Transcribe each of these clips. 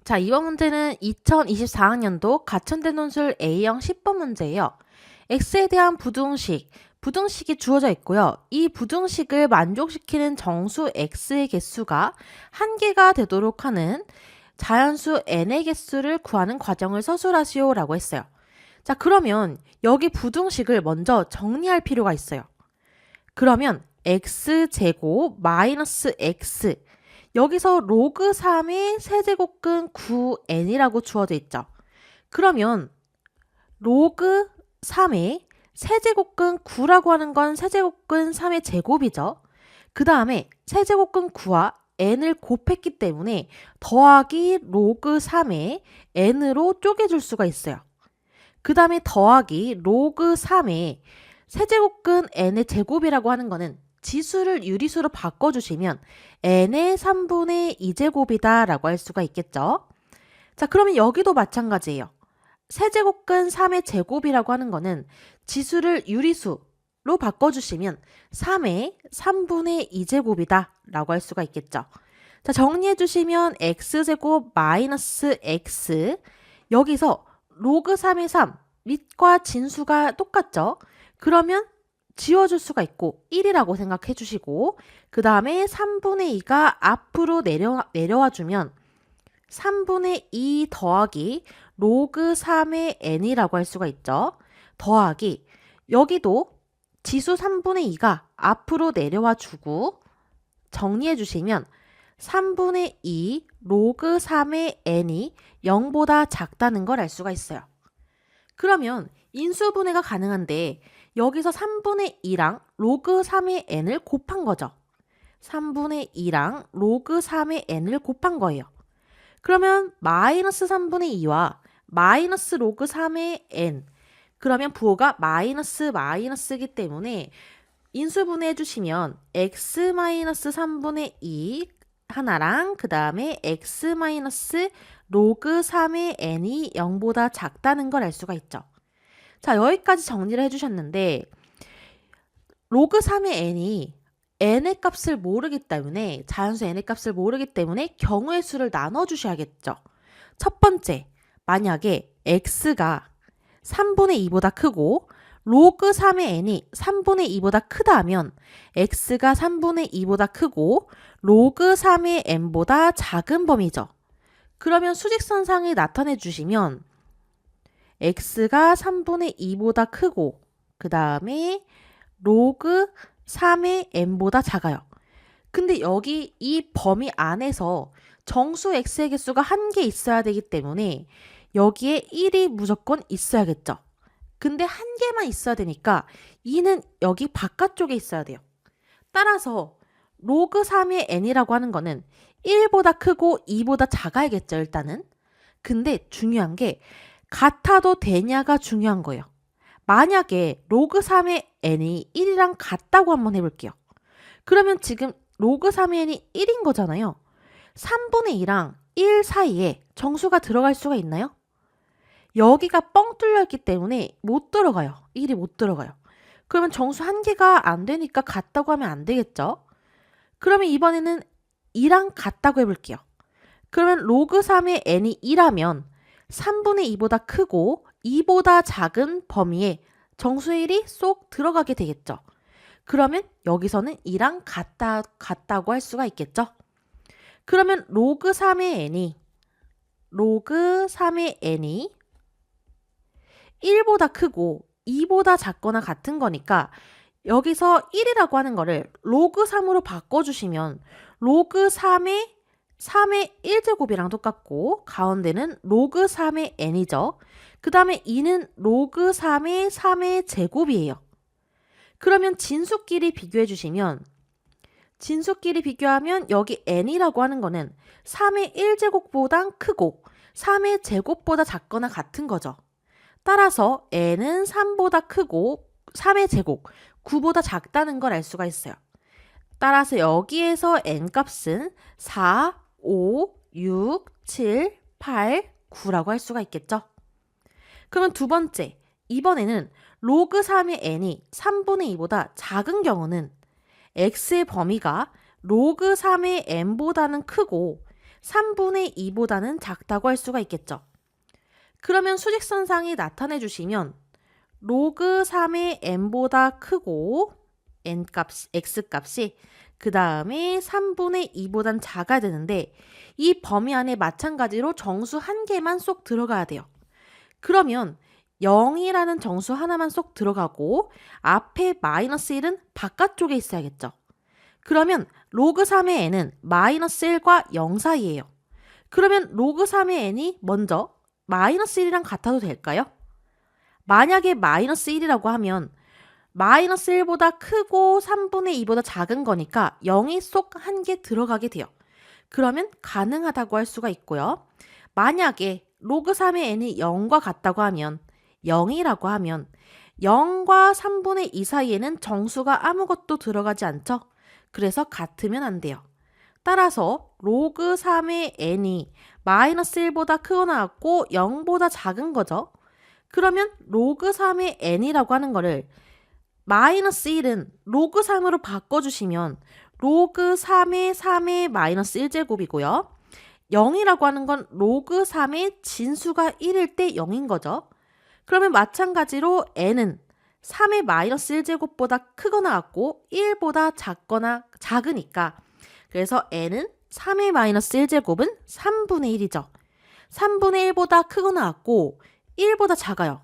자, 이번 문제는 2024학년도 가천대 논술 A형 10번 문제예요. x에 대한 부등식이 주어져 있고요. 이 부등식을 만족시키는 정수 x의 개수가 한 개가 되도록 하는 자연수 n의 개수를 구하는 과정을 서술하시오 라고 했어요. 자, 그러면 여기 부등식을 먼저 정리할 필요가 있어요. 그러면 x제곱 마이너스 x 여기서 로그 3의 세제곱근 9n이라고 주어져 있죠. 그러면 로그 3의 세제곱근 9라고 하는 건 세제곱근 3의 제곱이죠. 그 다음에 세제곱근 9와 n을 곱했기 때문에 더하기 로그 3의 n으로 쪼개줄 수가 있어요. 그 다음에 더하기 로그 3의 세제곱근 n의 제곱이라고 하는 거는 지수를 유리수로 바꿔주시면 n의 3분의 2제곱이다 라고 할 수가 있겠죠. 자, 그러면 여기도 마찬가지예요. 세제곱근 3의 제곱이라고 하는 거는 지수를 유리수로 바꿔주시면 3의 3분의 2제곱이다 라고 할 수가 있겠죠. 자, 정리해주시면 x제곱 마이너스 x 여기서 로그 3의 3 밑과 진수가 똑같죠. 그러면 지워줄 수가 있고 1이라고 생각해 주시고 그 다음에 3분의 2가 앞으로 내려와 주면 3분의 2 더하기 로그 3의 n이라고 할 수가 있죠. 더하기 여기도 지수 3분의 2가 앞으로 내려와 주고 정리해 주시면 3분의 2 로그 3의 n이 0보다 작다는 걸 알 수가 있어요. 그러면 인수분해가 가능한데 여기서 3분의 2랑 로그 3의 n을 곱한 거죠. 3분의 2랑 로그 3의 n을 곱한 거예요. 그러면 마이너스 3분의 2와 마이너스 로그 3의 n 그러면 부호가 마이너스이기 때문에 인수분해 해주시면 x 마이너스 3분의 2 하나랑 그 다음에 x 마이너스 로그 3의 n이 0보다 작다는 걸 알 수가 있죠. 자, 여기까지 정리를 해주셨는데 로그 3의 n이 n의 값을 모르기 때문에 자연수 n의 값을 모르기 때문에 경우의 수를 나눠주셔야겠죠. 첫 번째, 만약에 x가 3분의 2보다 크고 로그 3의 n이 3분의 2보다 크다 하면 x가 3분의 2보다 크고 로그 3의 n보다 작은 범위죠. 그러면 수직선상에 나타내 주시면 x가 3분의 2보다 크고 그 다음에 로그 3의 n보다 작아요. 근데 여기 이 범위 안에서 정수 x의 개수가 한 개 있어야 되기 때문에 여기에 1이 무조건 있어야겠죠. 근데 한 개만 있어야 되니까 2는 여기 바깥쪽에 있어야 돼요. 따라서 로그 3의 n이라고 하는 거는 1보다 크고 2보다 작아야겠죠, 일단은. 근데 중요한 게 같아도 되냐가 중요한 거예요. 만약에 로그 3의 n이 1이랑 같다고 한번 해볼게요. 그러면 지금 로그 3의 n이 1인 거잖아요. 3분의 2랑 1 사이에 정수가 들어갈 수가 있나요? 여기가 뻥 뚫려 있기 때문에 못 들어가요. 1이 못 들어가요. 그러면 정수 한 개가 안 되니까 같다고 하면 안 되겠죠? 그러면 이번에는 2랑 같다고 해볼게요. 그러면 로그 3의 n이 2라면 3분의 2보다 크고 2보다 작은 범위에 정수 1이 쏙 들어가게 되겠죠. 그러면 여기서는 2랑 같다고 할 수가 있겠죠. 그러면 로그 3의 n이 1보다 크고 2보다 작거나 같은 거니까 여기서 1이라고 하는 거를 로그 3으로 바꿔주시면 로그 3의 1제곱이랑 똑같고 가운데는 로그 3의 n이죠. 그 다음에 2는 로그 3의 제곱이에요. 그러면 진수끼리 비교해 주시면 진수끼리 비교하면 여기 n이라고 하는 거는 3의 1제곱보다 크고 3의 제곱보다 작거나 같은 거죠. 따라서 n은 3보다 크고 3의 제곱, 9보다 작다는 걸 알 수가 있어요. 따라서 여기에서 n 값은 4, 5, 6, 7, 8, 9라고 할 수가 있겠죠. 그러면 두 번째, 이번에는 로그 3의 n이 3분의 2보다 작은 경우는 x의 범위가 로그 3의 n보다는 크고 3분의 2보다는 작다고 할 수가 있겠죠. 그러면 수직선상이 나타내 주시면 로그 3의 n보다 크고 x값이 그 다음에 3분의 2보단 작아야 되는데 이 범위 안에 마찬가지로 정수 한 개만 쏙 들어가야 돼요. 그러면 0이라는 정수 하나만 쏙 들어가고 앞에 마이너스 1은 바깥쪽에 있어야겠죠. 그러면 로그 3의 n은 마이너스 1과 0 사이예요. 그러면 로그 3의 n이 먼저 마이너스 1이랑 같아도 될까요? 만약에 마이너스 1이라고 하면 마이너스 1보다 크고 3분의 2보다 작은 거니까 0이 쏙 한 개 들어가게 돼요. 그러면 가능하다고 할 수가 있고요. 만약에 로그 3의 n이 0과 같다고 하면 0이라고 하면 0과 3분의 2 사이에는 정수가 아무것도 들어가지 않죠? 그래서 같으면 안 돼요. 따라서 로그 3의 n이 마이너스 1보다 크거나 같고 0보다 작은 거죠. 그러면 로그 3의 n이라고 하는 거를 마이너스 1은 로그 3으로 바꿔주시면 로그 3의 마이너스 1제곱이고요. 0이라고 하는 건 로그 3의 진수가 1일 때 0인 거죠. 그러면 마찬가지로 n은 3의 마이너스 1제곱보다 크거나 같고 1보다 작으니까 그래서 n은 3의 마이너스 1제곱은 3분의 1이죠. 3분의 1보다 크거나 같고 1보다 작아요.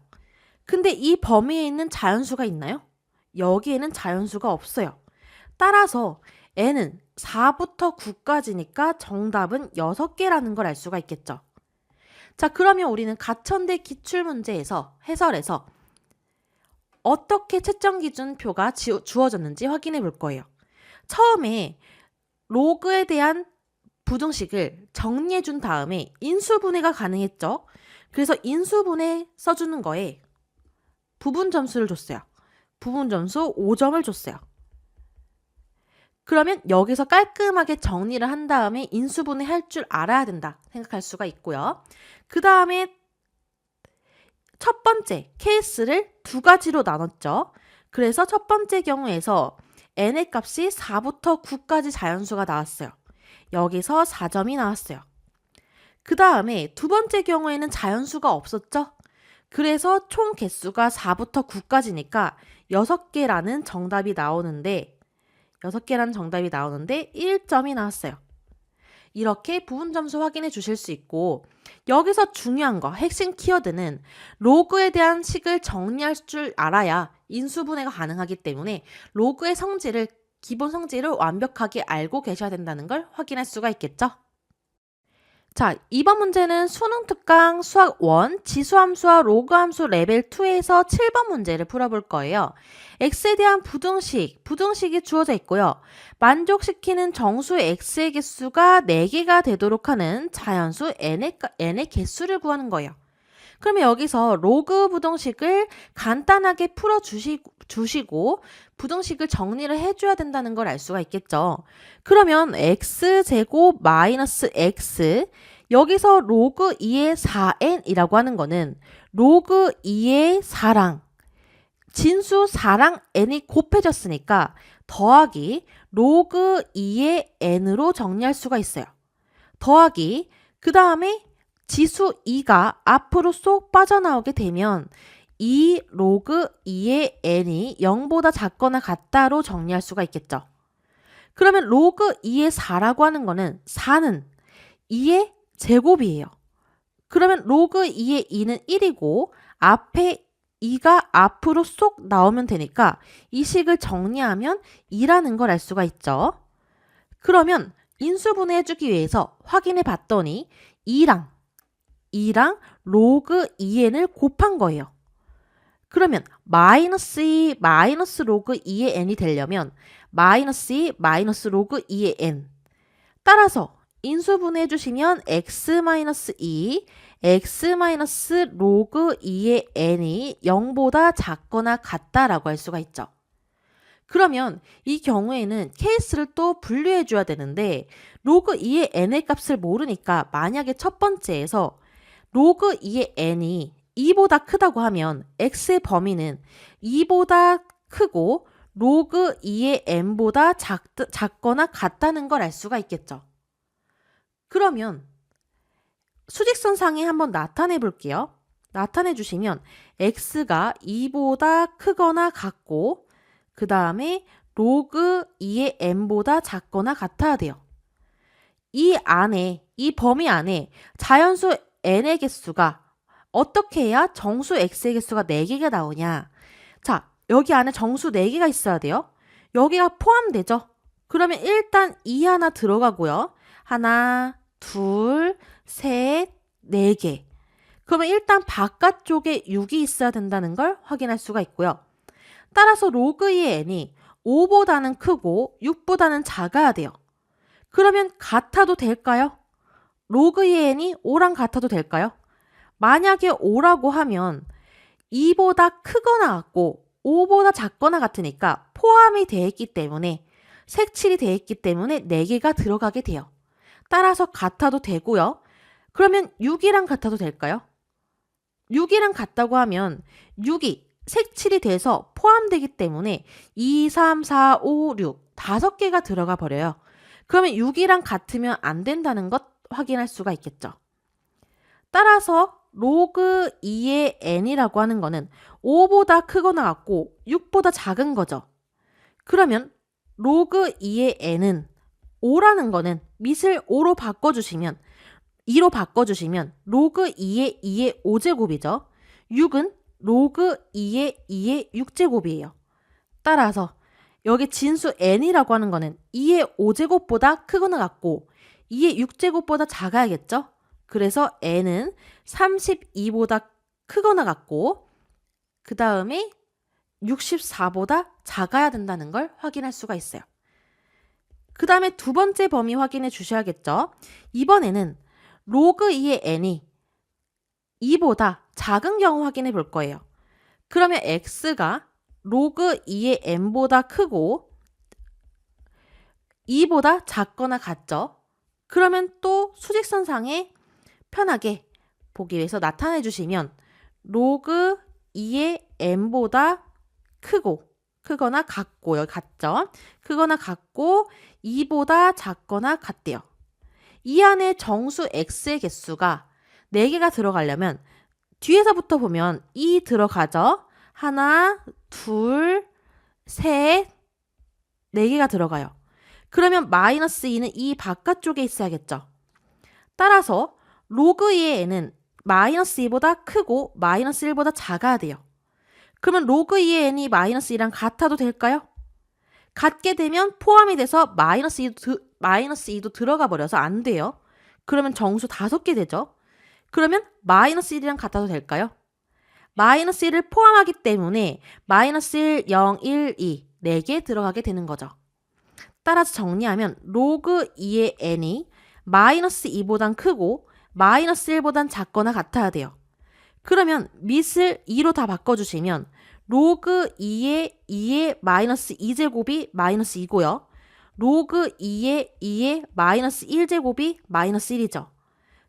근데 이 범위에 있는 자연수가 있나요? 여기에는 자연수가 없어요. 따라서 n은 4부터 9까지니까 정답은 6개라는 걸 알 수가 있겠죠. 자, 그러면 우리는 가천대 기출문제에서 해설에서 어떻게 채점기준표가 주어졌는지 확인해 볼 거예요. 처음에 로그에 대한 부등식을 정리해 준 다음에 인수분해가 가능했죠. 그래서 인수분해 써주는 거에 부분 점수를 줬어요. 부분 점수 5점을 줬어요. 그러면 여기서 깔끔하게 정리를 한 다음에 인수분해 할 줄 알아야 된다 생각할 수가 있고요. 그 다음에 첫 번째 케이스를 두 가지로 나눴죠. 그래서 첫 번째 경우에서 n의 값이 4부터 9까지 자연수가 나왔어요. 여기서 4점이 나왔어요. 그 다음에 두 번째 경우에는 자연수가 없었죠. 그래서 총 개수가 4부터 9까지니까 6개라는 정답이 나오는데 1점이 나왔어요. 이렇게 부분 점수 확인해 주실 수 있고 여기서 중요한 거, 핵심 키워드는 로그에 대한 식을 정리할 줄 알아야 인수분해가 가능하기 때문에 로그의 성질을, 기본 성질을 완벽하게 알고 계셔야 된다는 걸 확인할 수가 있겠죠. 자, 이번 문제는 수능 특강 수학 1 지수함수와 로그함수 레벨 2에서 7번 문제를 풀어볼 거예요. x에 대한 부등식이 주어져 있고요. 만족시키는 정수 x의 개수가 4개가 되도록 하는 자연수 n의 개수를 구하는 거예요. 그러면 여기서 로그 부등식을 간단하게 풀어주시고 부등식을 정리를 해줘야 된다는 걸 알 수가 있겠죠. 그러면 x제곱 마이너스 x 여기서 로그 2의 4n이라고 하는 거는 로그 2의 4랑 진수 4랑 n이 곱해졌으니까 더하기 로그 2의 n으로 정리할 수가 있어요. 더하기 그 다음에 지수 2가 앞으로 쏙 빠져나오게 되면 2 로그 2의 n이 0보다 작거나 같다로 정리할 수가 있겠죠. 그러면 로그 2의 4라고 하는 거는 4는 2의 제곱이에요. 그러면 로그 2의 2는 1이고 앞에 2가 앞으로 쏙 나오면 되니까 이 식을 정리하면 2라는 걸 알 수가 있죠. 그러면 인수분해 해주기 위해서 확인해 봤더니 2랑 로그 2n을 곱한 거예요. 그러면 마이너스 2 마이너스 로그 2의 n이 되려면 마이너스 2 마이너스 로그 2의 n 따라서 인수분해 해주시면 x-2 x- 로그 2의 n이 0보다 작거나 같다라고 할 수가 있죠. 그러면 이 경우에는 케이스를 또 분류해 줘야 되는데 로그 2의 n의 값을 모르니까 만약에 첫 번째에서 로그 2의 n이 2보다 크다고 하면 x의 범위는 2보다 크고 로그 2의 n보다 작거나 같다는 걸 알 수가 있겠죠. 그러면 수직선상에 한번 나타내 볼게요. 나타내 주시면 x가 2보다 크거나 같고 그 다음에 로그 2의 n보다 작거나 같아야 돼요. 이 범위 안에 자연수 n의 개수가 어떻게 해야 정수 x의 개수가 4개가 나오냐. 자, 여기 안에 정수 4개가 있어야 돼요. 여기가 포함되죠. 그러면 일단 2 하나 들어가고요. 하나, 둘, 셋, 4개. 그러면 일단 바깥쪽에 6이 있어야 된다는 걸 확인할 수가 있고요. 따라서 로그 2의 n이 5보다는 크고 6보다는 작아야 돼요. 그러면 같아도 될까요? 로그 2의 n이 5랑 같아도 될까요? 만약에 5라고 하면 2보다 크거나 같고 5보다 작거나 같으니까 포함이 되어 있기 때문에 색칠이 되어 있기 때문에 4개가 들어가게 돼요. 따라서 같아도 되고요. 그러면 6이랑 같아도 될까요? 6이랑 같다고 하면 6이 색칠이 돼서 포함되기 때문에 2, 3, 4, 5, 6 5개가 들어가 버려요. 그러면 6이랑 같으면 안 된다는 것 확인할 수가 있겠죠. 따라서 로그 2의 n이라고 하는 거는 5보다 크거나 같고 6보다 작은 거죠. 그러면 로그 2의 n은 5라는 거는 밑을 5로 바꿔주시면 2로 바꿔주시면 로그 2의 2의 5제곱이죠. 6은 로그 2의 2의 6제곱이에요. 따라서 여기 진수 n이라고 하는 거는 2의 5제곱보다 크거나 같고 2의 6제곱보다 작아야겠죠? 그래서 n은 32보다 크거나 같고 그 다음에 64보다 작아야 된다는 걸 확인할 수가 있어요. 그 다음에 두 번째 범위 확인해 주셔야겠죠? 이번에는 로그 2의 n이 2보다 작은 경우 확인해 볼 거예요. 그러면 x가 로그 2의 n보다 크고 2보다 작거나 같죠? 그러면 또 수직선상에 편하게 보기 위해서 나타내 주시면 로그 2의 n보다 크거나 같고 여기 같죠? 크거나 같고 2보다 작거나 같대요. 이 안에 정수 x의 개수가 4개가 들어가려면 뒤에서부터 보면 2 들어가죠? 하나, 둘, 셋, 4개가 들어가요. 그러면 마이너스 2는 이 바깥쪽에 있어야겠죠. 따라서 로그 2의 n은 마이너스 2보다 크고 마이너스 1보다 작아야 돼요. 그러면 로그 2의 n이 마이너스 2랑 같아도 될까요? 같게 되면 포함이 돼서 마이너스 2도 들어가 버려서 안 돼요. 그러면 정수 5개 되죠. 그러면 마이너스 1이랑 같아도 될까요? 마이너스 1을 포함하기 때문에 마이너스 1, 0, 1, 2 4개 들어가게 되는 거죠. 따라서 정리하면 로그 2의 n이 마이너스 2보단 크고 마이너스 1보단 작거나 같아야 돼요. 그러면 밑을 2로 다 바꿔주시면 로그 2의 마이너스 2제곱이 마이너스 2고요. 로그 2의 마이너스 1제곱이 마이너스 1이죠.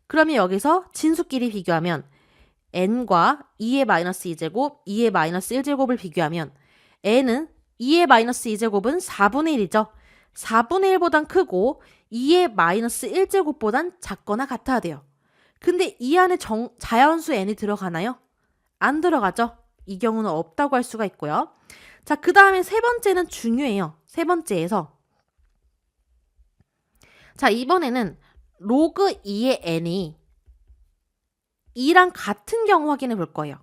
그러면 여기서 진수끼리 비교하면 n과 2의 마이너스 2제곱, 2의 마이너스 1제곱을 비교하면 n은 2의 마이너스 2제곱은 4분의 1이죠. 4분의 1보단 크고 2의 마이너스 1제곱보단 작거나 같아야 돼요. 근데 이 안에 자연수 n이 들어가나요? 안 들어가죠. 이 경우는 없다고 할 수가 있고요. 자, 그 다음에 세 번째는 중요해요. 세 번째에서 자, 이번에는 로그 2의 n이 2랑 같은 경우 확인해 볼 거예요.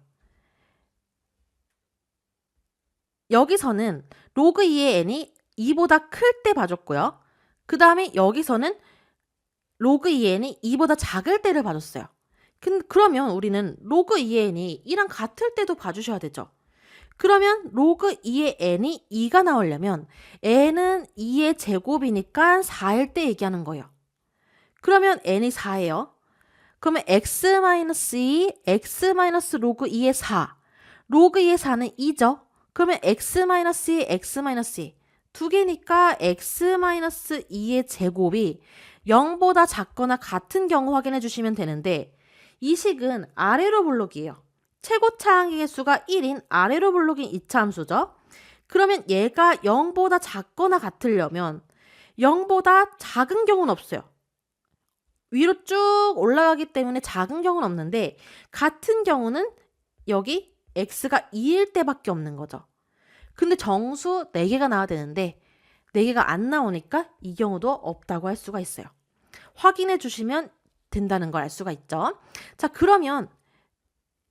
여기서는 로그 2의 n이 2보다 클 때 봐줬고요. 그 다음에 여기서는 로그 2의 n이 2보다 작을 때를 봐줬어요. 그러면 우리는 로그 2의 n이 2랑 같을 때도 봐주셔야 되죠. 그러면 로그 2의 n이 2가 나오려면 n은 2의 제곱이니까 4일 때 얘기하는 거예요. 그러면 n이 4예요. 그러면 x-2, x-로그 2의 4. 로그 2의 4는 2죠. 그러면 x-2, x-2. 두 개니까 x-2의 제곱이 0보다 작거나 같은 경우 확인해 주시면 되는데 이 식은 아래로 블록이에요. 최고차항의 개수가 1인 아래로 블록인 이차함수죠. 그러면 얘가 0보다 작거나 같으려면 0보다 작은 경우는 없어요. 위로 쭉 올라가기 때문에 작은 경우는 없는데 같은 경우는 여기 x가 2일 때밖에 없는 거죠. 근데 정수 4개가 나와야 되는데 4개가 안 나오니까 이 경우도 없다고 할 수가 있어요. 확인해 주시면 된다는 걸 알 수가 있죠. 자, 그러면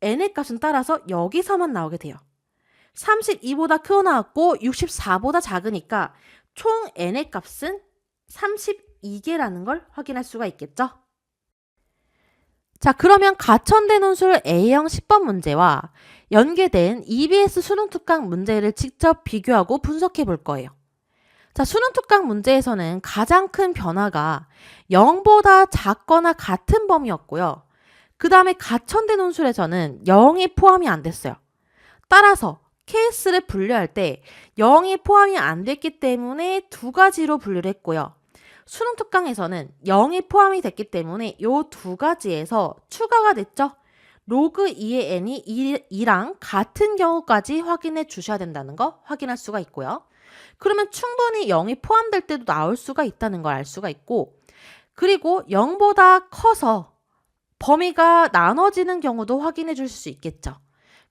n의 값은 따라서 여기서만 나오게 돼요. 32보다 크고 나왔고 64보다 작으니까 총 n의 값은 32개라는 걸 확인할 수가 있겠죠. 자, 그러면 가천된 혼술 A형 10번 문제와 연계된 EBS 수능 특강 문제를 직접 비교하고 분석해 볼 거예요. 자, 수능 특강 문제에서는 가장 큰 변화가 0보다 작거나 같은 범위였고요. 그 다음에 가천된 혼술에서는 0이 포함이 안 됐어요. 따라서 케이스를 분류할 때 0이 포함이 안 됐기 때문에 두 가지로 분류를 했고요. 수능 특강에서는 0이 포함이 됐기 때문에 이 두 가지에서 추가가 됐죠. 로그 2의 n이 2랑 같은 경우까지 확인해 주셔야 된다는 거 확인할 수가 있고요. 그러면 충분히 0이 포함될 때도 나올 수가 있다는 걸 알 수가 있고, 그리고 0보다 커서 범위가 나눠지는 경우도 확인해 줄 수 있겠죠.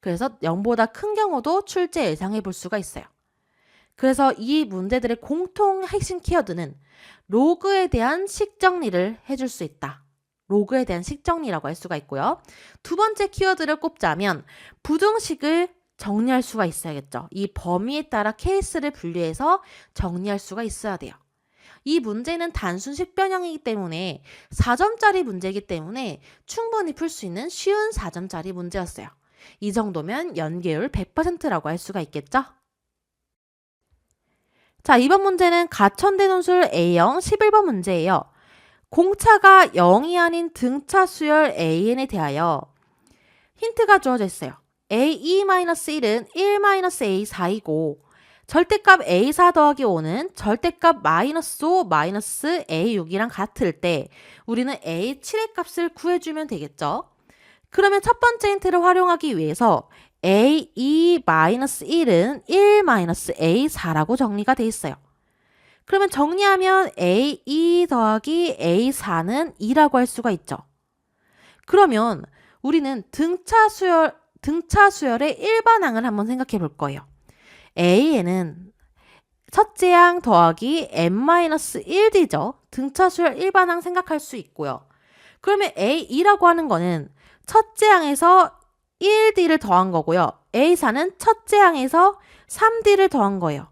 그래서 0보다 큰 경우도 출제 예상해 볼 수가 있어요. 그래서 이 문제들의 공통 핵심 키워드는 로그에 대한 식정리를 해줄 수 있다. 로그에 대한 식정리라고 할 수가 있고요. 두 번째 키워드를 꼽자면 부등식을 정리할 수가 있어야겠죠. 이 범위에 따라 케이스를 분류해서 정리할 수가 있어야 돼요. 이 문제는 단순 식변형이기 때문에 4점짜리 문제이기 때문에 충분히 풀 수 있는 쉬운 4점짜리 문제였어요. 이 정도면 연계율 100%라고 할 수가 있겠죠? 자, 이번 문제는 가천된 혼술 A형 11번 문제예요. 공차가 0이 아닌 등차 수열 AN에 대하여 힌트가 주어져 있어요. AE-1은 1-A4이고 절대값 A4 더하기 5는 절대값 -5 -A6이랑 같을 때 우리는 A7의 값을 구해주면 되겠죠. 그러면 첫 번째 힌트를 활용하기 위해서 AE-1은 1-A4라고 정리가 돼 있어요. 그러면 정리하면 AE 더하기 A4는 2라고 할 수가 있죠. 그러면 우리는 등차 수열의 일반항을 한번 생각해 볼 거예요. A에는 첫째 항 더하기 n-1d죠. 등차 수열 일반항 생각할 수 있고요. 그러면 A2라고 하는 거는 첫째 항에서 1d를 더한 거고요. A4는 첫째 항에서 3d를 더한 거예요.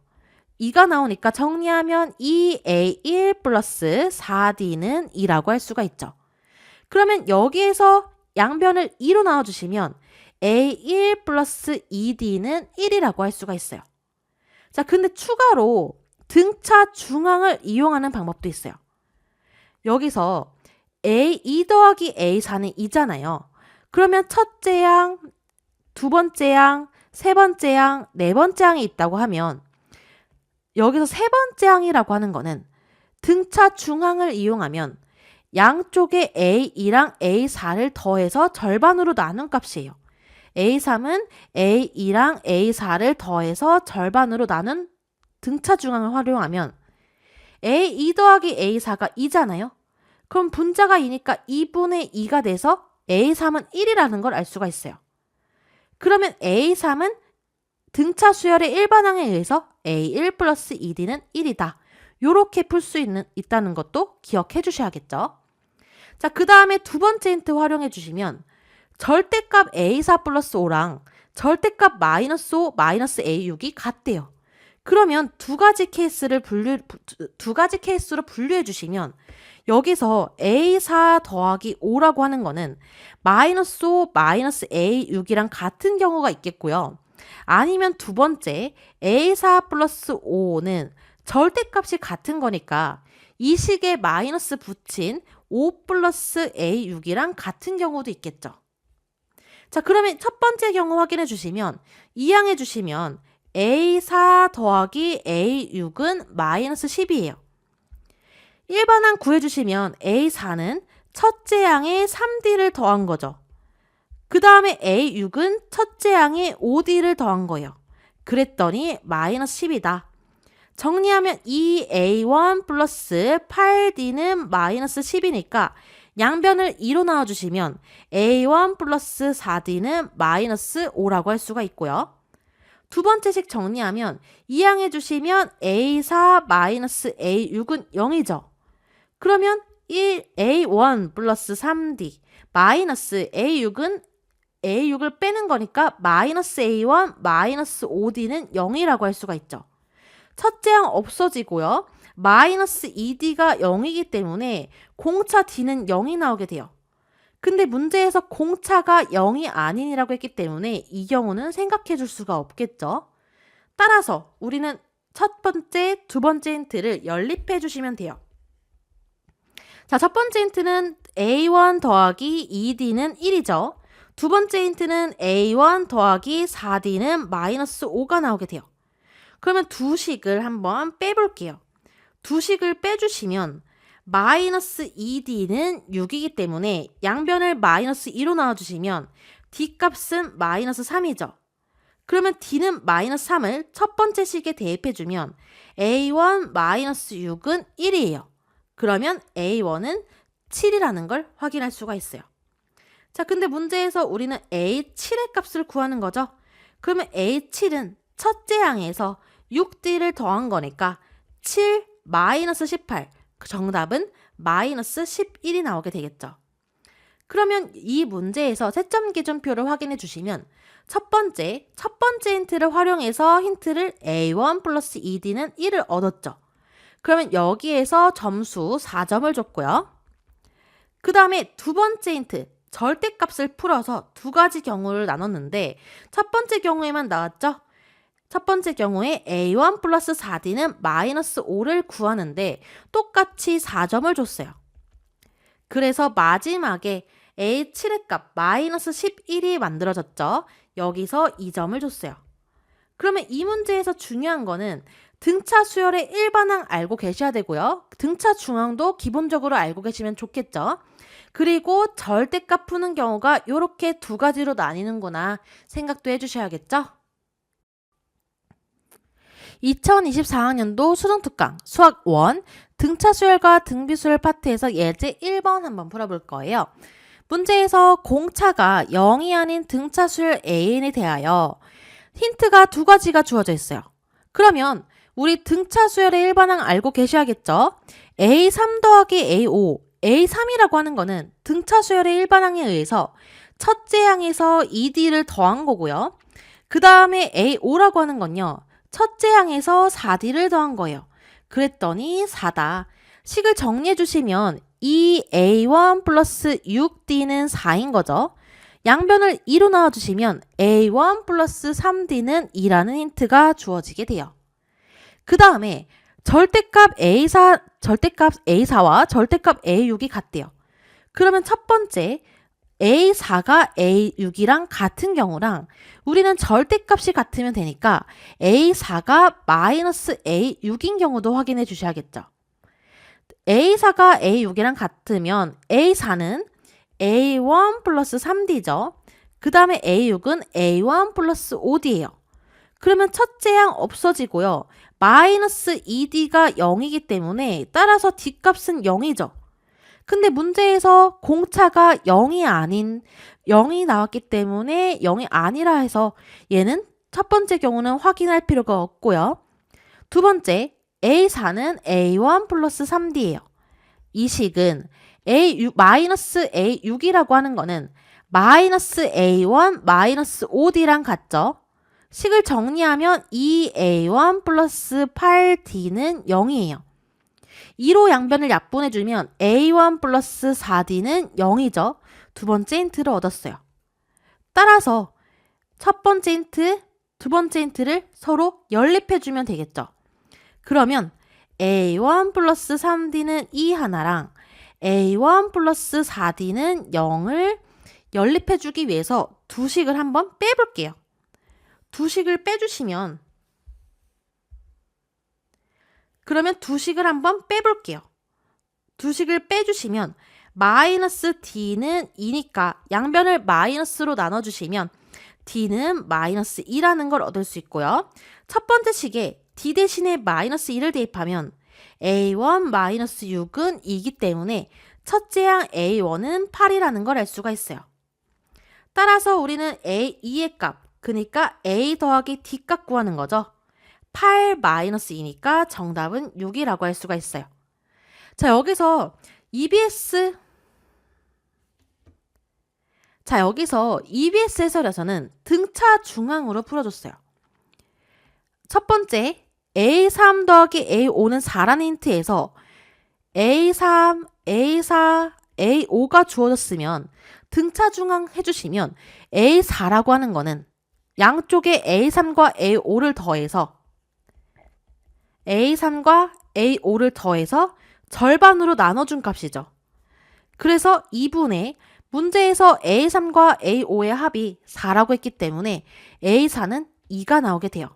2가 나오니까 정리하면 2A1 플러스 4D는 2라고 할 수가 있죠. 그러면 여기에서 양변을 2로 나눠주시면 A1 플러스 2D는 1이라고 할 수가 있어요. 자, 근데 추가로 등차 중항을 이용하는 방법도 있어요. 여기서 A2 더하기 A4는 2잖아요. 그러면 첫째 항, 두 번째 항, 세 번째 항, 네 번째 항이 있다고 하면 여기서 세 번째 항이라고 하는 거는 등차 중항을 이용하면 양쪽에 A2랑 A4를 더해서 절반으로 나눈 값이에요. A3은 A2랑 A4를 더해서 절반으로 나눈 등차 중항을 활용하면 A2 더하기 A4가 2잖아요. 그럼 분자가 2니까 2분의 2가 돼서 A3은 1이라는 걸 알 수가 있어요. 그러면 A3은 등차 수열의 일반항에 의해서 A1 플러스 2D는 1이다. 요렇게 풀 수 있다는 것도 기억해 주셔야겠죠. 자, 그 다음에 두 번째 힌트 활용해 주시면 절대값 A4 플러스 5랑 절대값 -5 -A6이 같대요. 그러면 두 가지 케이스로 분류해 주시면 여기서 A4 더하기 5라고 하는 거는 -5 -A6이랑 같은 경우가 있겠고요. 아니면 두 번째 A4 플러스 5는 절대값이 같은 거니까 이 식에 마이너스 붙인 5 플러스 A6이랑 같은 경우도 있겠죠. 자, 그러면 첫 번째 경우 확인해 주시면 이항해 주시면 A4 더하기 A6은 -10이에요. 일반항 구해주시면 A4는 첫째 항에 3D를 더한 거죠. 그 다음에 A6은 첫째 항에 5D를 더한 거예요. 그랬더니 -10이다. 정리하면 2A1 플러스 8D는 -10이니까 양변을 2로 나눠주시면 A1 플러스 4D는 마이너스 5라고 할 수가 있고요. 두 번째 식 정리하면 이항해 주시면 A4 마이너스 A6은 0이죠. 그러면 A1 플러스 3D 마이너스 A6을 빼는 거니까 마이너스 A1 마이너스 5D는 0이라고 할 수가 있죠. 첫째 항 없어지고요. 마이너스 2D가 0이기 때문에 공차 D는 0이 나오게 돼요. 근데 문제에서 공차가 0이 아닌이라고 했기 때문에 이 경우는 생각해 줄 수가 없겠죠. 따라서 우리는 첫 번째, 두 번째 힌트를 연립해 주시면 돼요. 자, 첫 번째 힌트는 A1 더하기 2D는 1이죠. 두 번째 힌트는 A1 더하기 4D는 마이너스 5가 나오게 돼요. 그러면 두 식을 한번 빼볼게요. 두 식을 빼주시면 마이너스 2D는 6이기 때문에 양변을 마이너스 2로 나와주시면 D 값은 마이너스 3이죠. 그러면 D는 마이너스 3을 첫 번째 식에 대입해주면 A1 마이너스 6은 1이에요. 그러면 A1은 7이라는 걸 확인할 수가 있어요. 자, 근데 문제에서 우리는 A7의 값을 구하는 거죠. 그러면 A7은 첫째 항에서 6D를 더한 거니까 7 마이너스 18, 그 정답은 마이너스 11이 나오게 되겠죠. 그러면 이 문제에서 채점 기준표를 확인해 주시면 첫 번째 힌트를 활용해서 힌트를 A1 플러스 2D는 1을 얻었죠. 그러면 여기에서 점수 4점을 줬고요. 그 다음에 두 번째 힌트, 절대값을 풀어서 두 가지 경우를 나눴는데 첫 번째 경우에만 나왔죠. 첫 번째 경우에 A1 플러스 4D는 마이너스 5를 구하는데 똑같이 4점을 줬어요. 그래서 마지막에 A7의 값 마이너스 11이 만들어졌죠. 여기서 2점을 줬어요. 그러면 이 문제에서 중요한 거는 등차 수열의 일반항 알고 계셔야 되고요. 등차 중항도 기본적으로 알고 계시면 좋겠죠. 그리고 절대값 푸는 경우가 이렇게 두 가지로 나뉘는구나 생각도 해주셔야겠죠. 2024학년도 수능특강 수학 1 등차 수열과 등비 수열 파트에서 예제 1번 한번 풀어볼 거예요. 문제에서 공차가 0이 아닌 등차 수열 AN에 대하여 힌트가 두 가지가 주어져 있어요. 그러면 우리 등차 수열의 일반항 알고 계셔야겠죠? A3 더하기 A5, A3이라고 하는 거는 등차 수열의 일반항에 의해서 첫째 항에서 2D를 더한 거고요. 그 다음에 A5라고 하는 건요. 첫째 항에서 4D를 더한 거예요. 그랬더니 4다. 식을 정리해 주시면 2A1 플러스 6D는 4인 거죠. 양변을 2로 나와주시면 A1 플러스 3D는 2라는 힌트가 주어지게 돼요. 그 다음에 절대값 A4와 절대값 A6이 같대요. 그러면 첫 번째 A4가 A6이랑 같은 경우랑 우리는 절대값이 같으면 되니까 A4가 마이너스 A6인 경우도 확인해 주셔야겠죠. A4가 A6이랑 같으면 A4는 A1 플러스 3D죠. 그 다음에 A6은 A1 플러스 5D예요. 그러면 첫째 항 없어지고요. 마이너스 2D가 0이기 때문에 따라서 D값은 0이죠. 근데 문제에서 공차가 0이 나왔기 때문에 0이 아니라 해서 얘는 첫 번째 경우는 확인할 필요가 없고요. 두 번째, A4는 A1 플러스 3D예요. 이 식은 마이너스 A6이라고 하는 거는 마이너스 A1 마이너스 5D랑 같죠. 식을 정리하면 2A1 플러스 8D는 0이에요. 2로 양변을 약분해주면 A1 플러스 4D는 0이죠. 두 번째 힌트를 얻었어요. 따라서 첫 번째 힌트, 두 번째 힌트를 서로 연립해주면 되겠죠. 그러면 A1 플러스 3D는 2 하나랑 A1 플러스 4D는 0을 연립해주기 위해서 두 식을 한번 빼볼게요. 두 식을 빼주시면 그러면 두 식을 한번 빼볼게요. 두 식을 빼주시면 마이너스 D는 2니까 양변을 마이너스로 나눠주시면 D는 마이너스 2라는 걸 얻을 수 있고요. 첫 번째 식에 D 대신에 마이너스 2를 대입하면 A1 마이너스 6은 2이기 때문에 첫째 항 A1은 8이라는 걸 알 수가 있어요. 따라서 우리는 A2의 값, 그러니까 A 더하기 D 값 구하는 거죠. 8 마이너스 2니까 정답은 6이라고 할 수가 있어요. 자, 여기서 EBS 해설에서는 등차 중앙으로 풀어줬어요. 첫 번째, A3 더하기 A5는 4라는 힌트에서 A3, A4, A5가 주어졌으면 등차 중앙 해주시면 A4라고 하는 거는 양쪽에 A3과 A5를 더해서 A3과 A5를 더해서 절반으로 나눠준 값이죠. 그래서 2분의 문제에서 A3과 A5의 합이 4라고 했기 때문에 A4는 2가 나오게 돼요.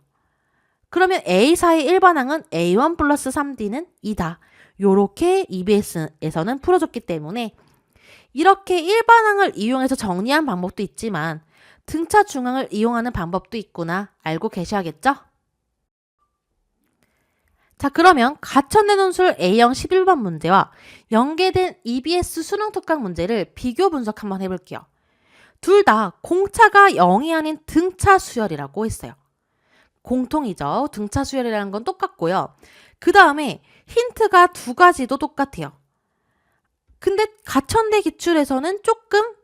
그러면 A4의 일반항은 A1 플러스 3D는 2다. 요렇게 EBS에서는 풀어줬기 때문에 이렇게 일반항을 이용해서 정리한 방법도 있지만 등차 중앙을 이용하는 방법도 있구나 알고 계셔야겠죠? 자, 그러면 가천대 논술 A형 11번 문제와 연계된 EBS 수능 특강 문제를 비교 분석 한번 해볼게요. 둘 다 공차가 0이 아닌 등차 수열이라고 했어요. 공통이죠. 등차 수열이라는 건 똑같고요. 그 다음에 힌트가 두 가지도 똑같아요. 근데 가천대 기출에서는 조금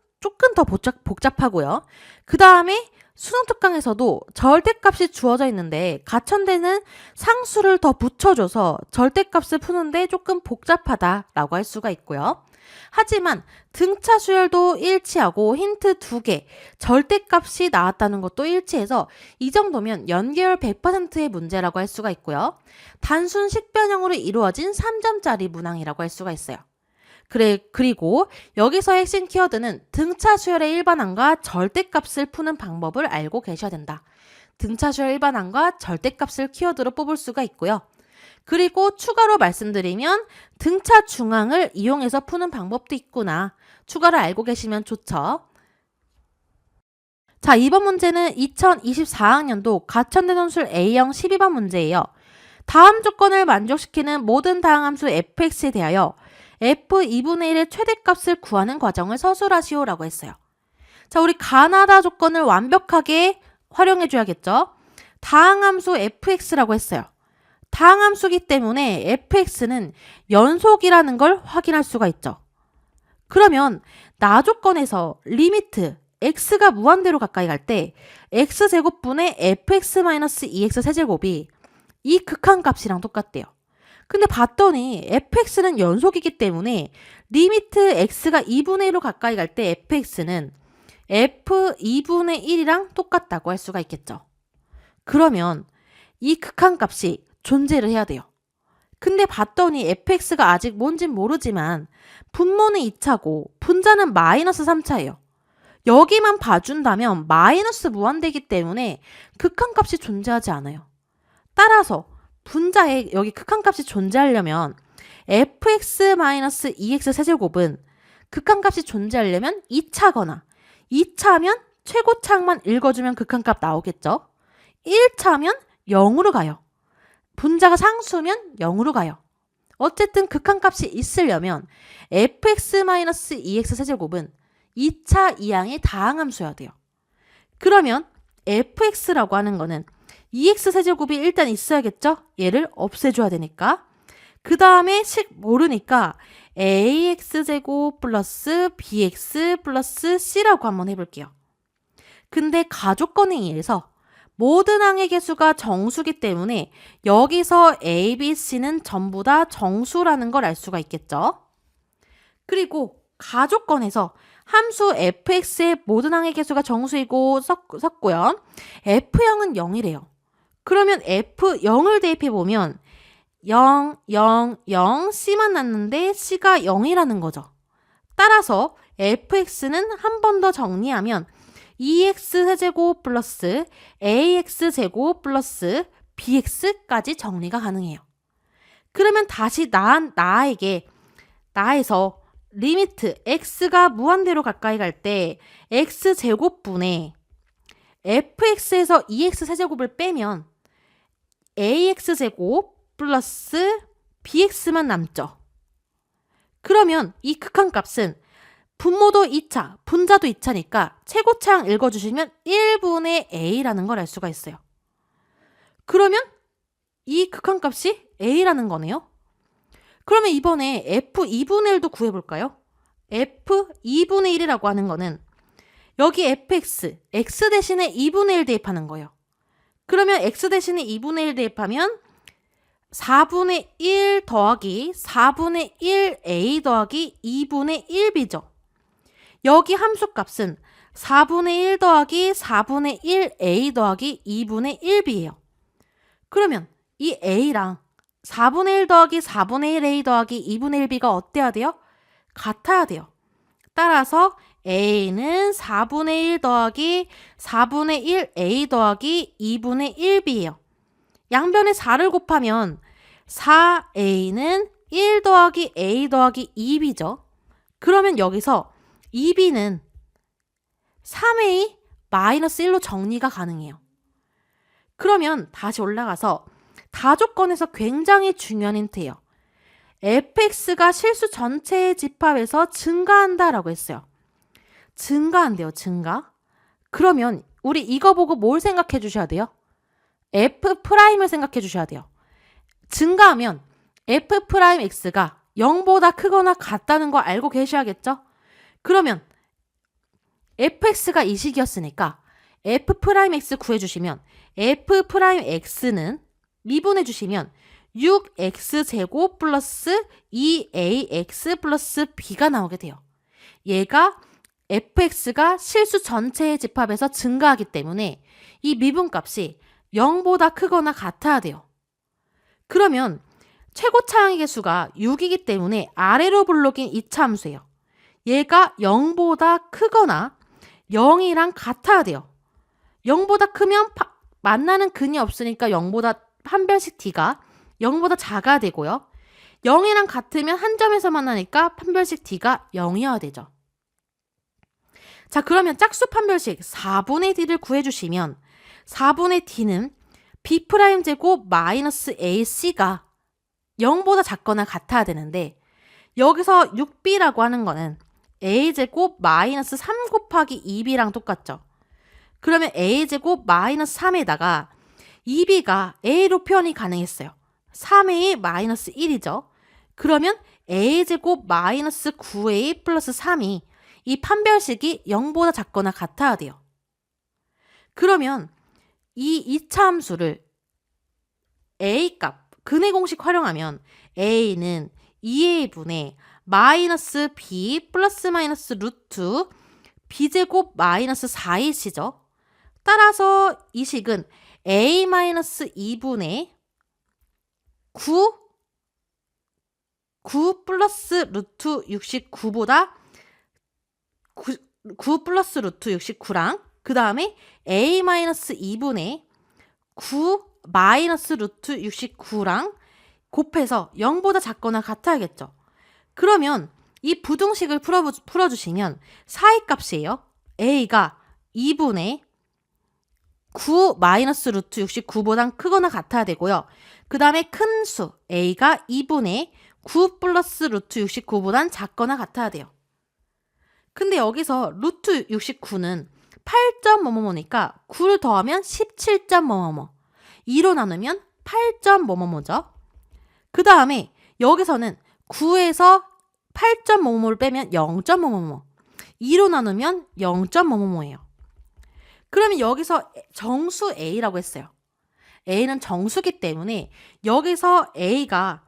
더 복잡하고요. 그 다음에 수능 특강에서도 절대값이 주어져 있는데 가천대는 상수를 더 붙여줘서 절대값을 푸는데 조금 복잡하다라고 할 수가 있고요. 하지만 등차 수열도 일치하고 힌트 2개, 절대값이 나왔다는 것도 일치해서 이 정도면 연계열 100%의 문제라고 할 수가 있고요. 단순 식변형으로 이루어진 3점짜리 문항이라고 할 수가 있어요. 그리고 여기서 핵심 키워드는 등차 수열의 일반항과 절대값을 푸는 방법을 알고 계셔야 된다. 등차 수열 일반항과 절대값을 키워드로 뽑을 수가 있고요. 그리고 추가로 말씀드리면 등차 중앙을 이용해서 푸는 방법도 있구나. 추가로 알고 계시면 좋죠. 자, 이번 문제는 2024학년도 가천대 논술 A형 12번 문제예요. 다음 조건을 만족시키는 모든 다항함수 fx에 대하여 f2분의 1의 최대값을 구하는 과정을 서술하시오라고 했어요. 자, 우리 가나다 조건을 완벽하게 활용해줘야겠죠. 다항함수 fx라고 했어요. 다항함수기 때문에 fx는 연속이라는 걸 확인할 수가 있죠. 그러면 나 조건에서 리미트 x가 무한대로 가까이 갈 때 x제곱분의 fx-2x 세제곱이 이 극한값이랑 똑같대요. 근데 봤더니 fx는 연속이기 때문에 리미트 x가 2분의 1로 가까이 갈 때 fx는 f2분의 1이랑 똑같다고 할 수가 있겠죠. 그러면 이 극한값이 존재를 해야 돼요. 근데 봤더니 fx가 아직 뭔진 모르지만 분모는 2차고 분자는 마이너스 3차예요. 여기만 봐준다면 마이너스 무한대이기 때문에 극한값이 존재하지 않아요. 따라서 분자에 여기 극한값이 존재하려면 fx-2x 세제곱은 극한값이 존재하려면 2차거나 2차면 최고차항만 읽어주면 극한값 나오겠죠. 1차면 0으로 가요. 분자가 상수면 0으로 가요. 어쨌든 극한값이 있으려면 fx-2x 세제곱은 2차 이항의 다항함수여야 돼요. 그러면 fx라고 하는 거는 2x 세제곱이 일단 있어야겠죠? 얘를 없애줘야 되니까. 그 다음에 식 모르니까 ax제곱 플러스 bx 플러스 c라고 한번 해볼게요. 근데 가조건에 의해서 모든 항의 개수가 정수기 때문에 여기서 a, b, c는 전부 다 정수라는 걸 알 수가 있겠죠? 그리고 가조건에서 함수 fx의 모든 항의 개수가 정수이고 섰고요. f형은 0이래요. 그러면 f0을 대입해보면 0, 0, 0, c만 났는데 c가 0이라는 거죠. 따라서 fx는 한 번 더 정리하면 2x 세제곱 플러스 ax 제곱 플러스 bx까지 정리가 가능해요. 그러면 다시 나에서 리미트 x가 무한대로 가까이 갈 때 x제곱분의 fx에서 2x 세제곱을 빼면 ax제곱 플러스 bx만 남죠. 그러면 이 극한값은 분모도 2차, 분자도 2차니까 최고차항 읽어주시면 1분의 a라는 걸 알 수가 있어요. 그러면 이 극한값이 a라는 거네요. 그러면 이번에 f 2분의 1도 구해볼까요? f 2분의 1이라고 하는 거는 여기 fx, x 대신에 2분의 1 대입하는 거예요. 그러면 x 대신에 2분의 1 대입하면 4분의 1 더하기 4분의 1a 더하기 2분의 1b죠. 여기 함수값은 4분의 1 더하기 4분의 1a 더하기 2분의 1b예요. 그러면 이 a랑 4분의 1 더하기 4분의 1a 더하기 2분의 1b가 어때야 돼요? 같아야 돼요. 따라서 a는 4분의 1 더하기 4분의 1a 더하기 2분의 1b예요. 양변에 4를 곱하면 4a는 1 더하기 a 더하기 2b죠. 그러면 여기서 2b는 3a 마이너스 1로 정리가 가능해요. 그러면 다시 올라가서 다조건에서 굉장히 중요한 힌트예요. fx가 실수 전체의 집합에서 증가한다라고 했어요. 증가한대요, 증가. 그러면 우리 이거 보고 뭘 생각해 주셔야 돼요? f'을 생각해 주셔야 돼요. 증가하면 f'x가 0보다 크거나 같다는 거 알고 계셔야겠죠? 그러면 fx가 이 식이었으니까 f'x 구해주시면 f'x는 미분해 주시면 6x제곱 플러스 2ax 플러스 b가 나오게 돼요. 얘가 fx가 실수 전체의 집합에서 증가하기 때문에 이 미분값이 0보다 크거나 같아야 돼요. 그러면 최고차항의 개수가 6이기 때문에 아래로 블록인 2차 함수예요. 얘가 0보다 크거나 0이랑 같아야 돼요. 0보다 크면 만나는 근이 없으니까 0보다 한 별씩 d가 0보다 작아야 되고요. 0이랑 같으면 한 점에서 만나니까 판별식 d가 0이어야 되죠. 자, 그러면 짝수 판별식 4분의 d를 구해주시면 4분의 d는 b'제곱 마이너스 ac가 0보다 작거나 같아야 되는데 여기서 6b라고 하는 거는 a제곱 마이너스 3 곱하기 2b랑 똑같죠. 그러면 a제곱 마이너스 3에다가 2b가 a로 표현이 가능했어요. 3a 마이너스 1이죠. 그러면 a제곱 마이너스 9a 플러스 3이 이 판별식이 0보다 작거나 같아야 돼요. 그러면 이 2차 함수를 a값, 근의 공식 활용하면 a는 2a분의 마이너스 b 플러스 마이너스 루트 b제곱 마이너스 4ac죠. 따라서 이 식은 a 마이너스 2분의 9 플러스 루트 69보다 9 플러스 루트 69랑 그 다음에 a 마이너스 2분의 9 마이너스 루트 69랑 곱해서 0보다 작거나 같아야겠죠. 그러면 이 부등식을 풀어주시면 4의 값이에요. a가 2분의 9 마이너스 루트 69보다 크거나 같아야 되고요. 그 다음에 큰 수 a가 2분의 9 플러스 루트 69보단 작거나 같아야 돼요. 근데 여기서 루트 69는 8점 뭐뭐뭐니까 9를 더하면 17점 뭐뭐뭐 2로 나누면 8점 뭐뭐뭐죠. 그 다음에 여기서는 9에서 8점 뭐뭐뭐를 빼면 0점 뭐뭐뭐 2로 나누면 0점 뭐뭐뭐예요. 그러면 여기서 정수 a라고 했어요. a는 정수기 때문에 여기서 a가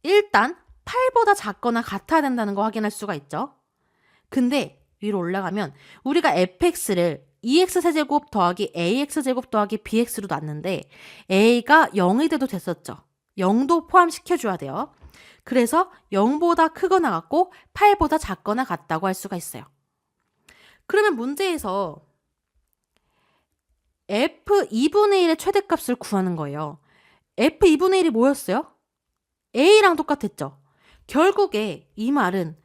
일단 8보다 작거나 같아야 된다는 거 확인할 수가 있죠. 근데 위로 올라가면 우리가 fx를 2x세제곱 더하기 ax제곱 더하기 bx로 놨는데 a가 0이 돼도 됐었죠. 0도 포함시켜줘야 돼요. 그래서 0보다 크거나 같고 8보다 작거나 같다고 할 수가 있어요. 그러면 문제에서 f2분의 1의 최대값을 구하는 거예요. f2분의 1이 뭐였어요? a랑 똑같았죠. 결국에 이 말은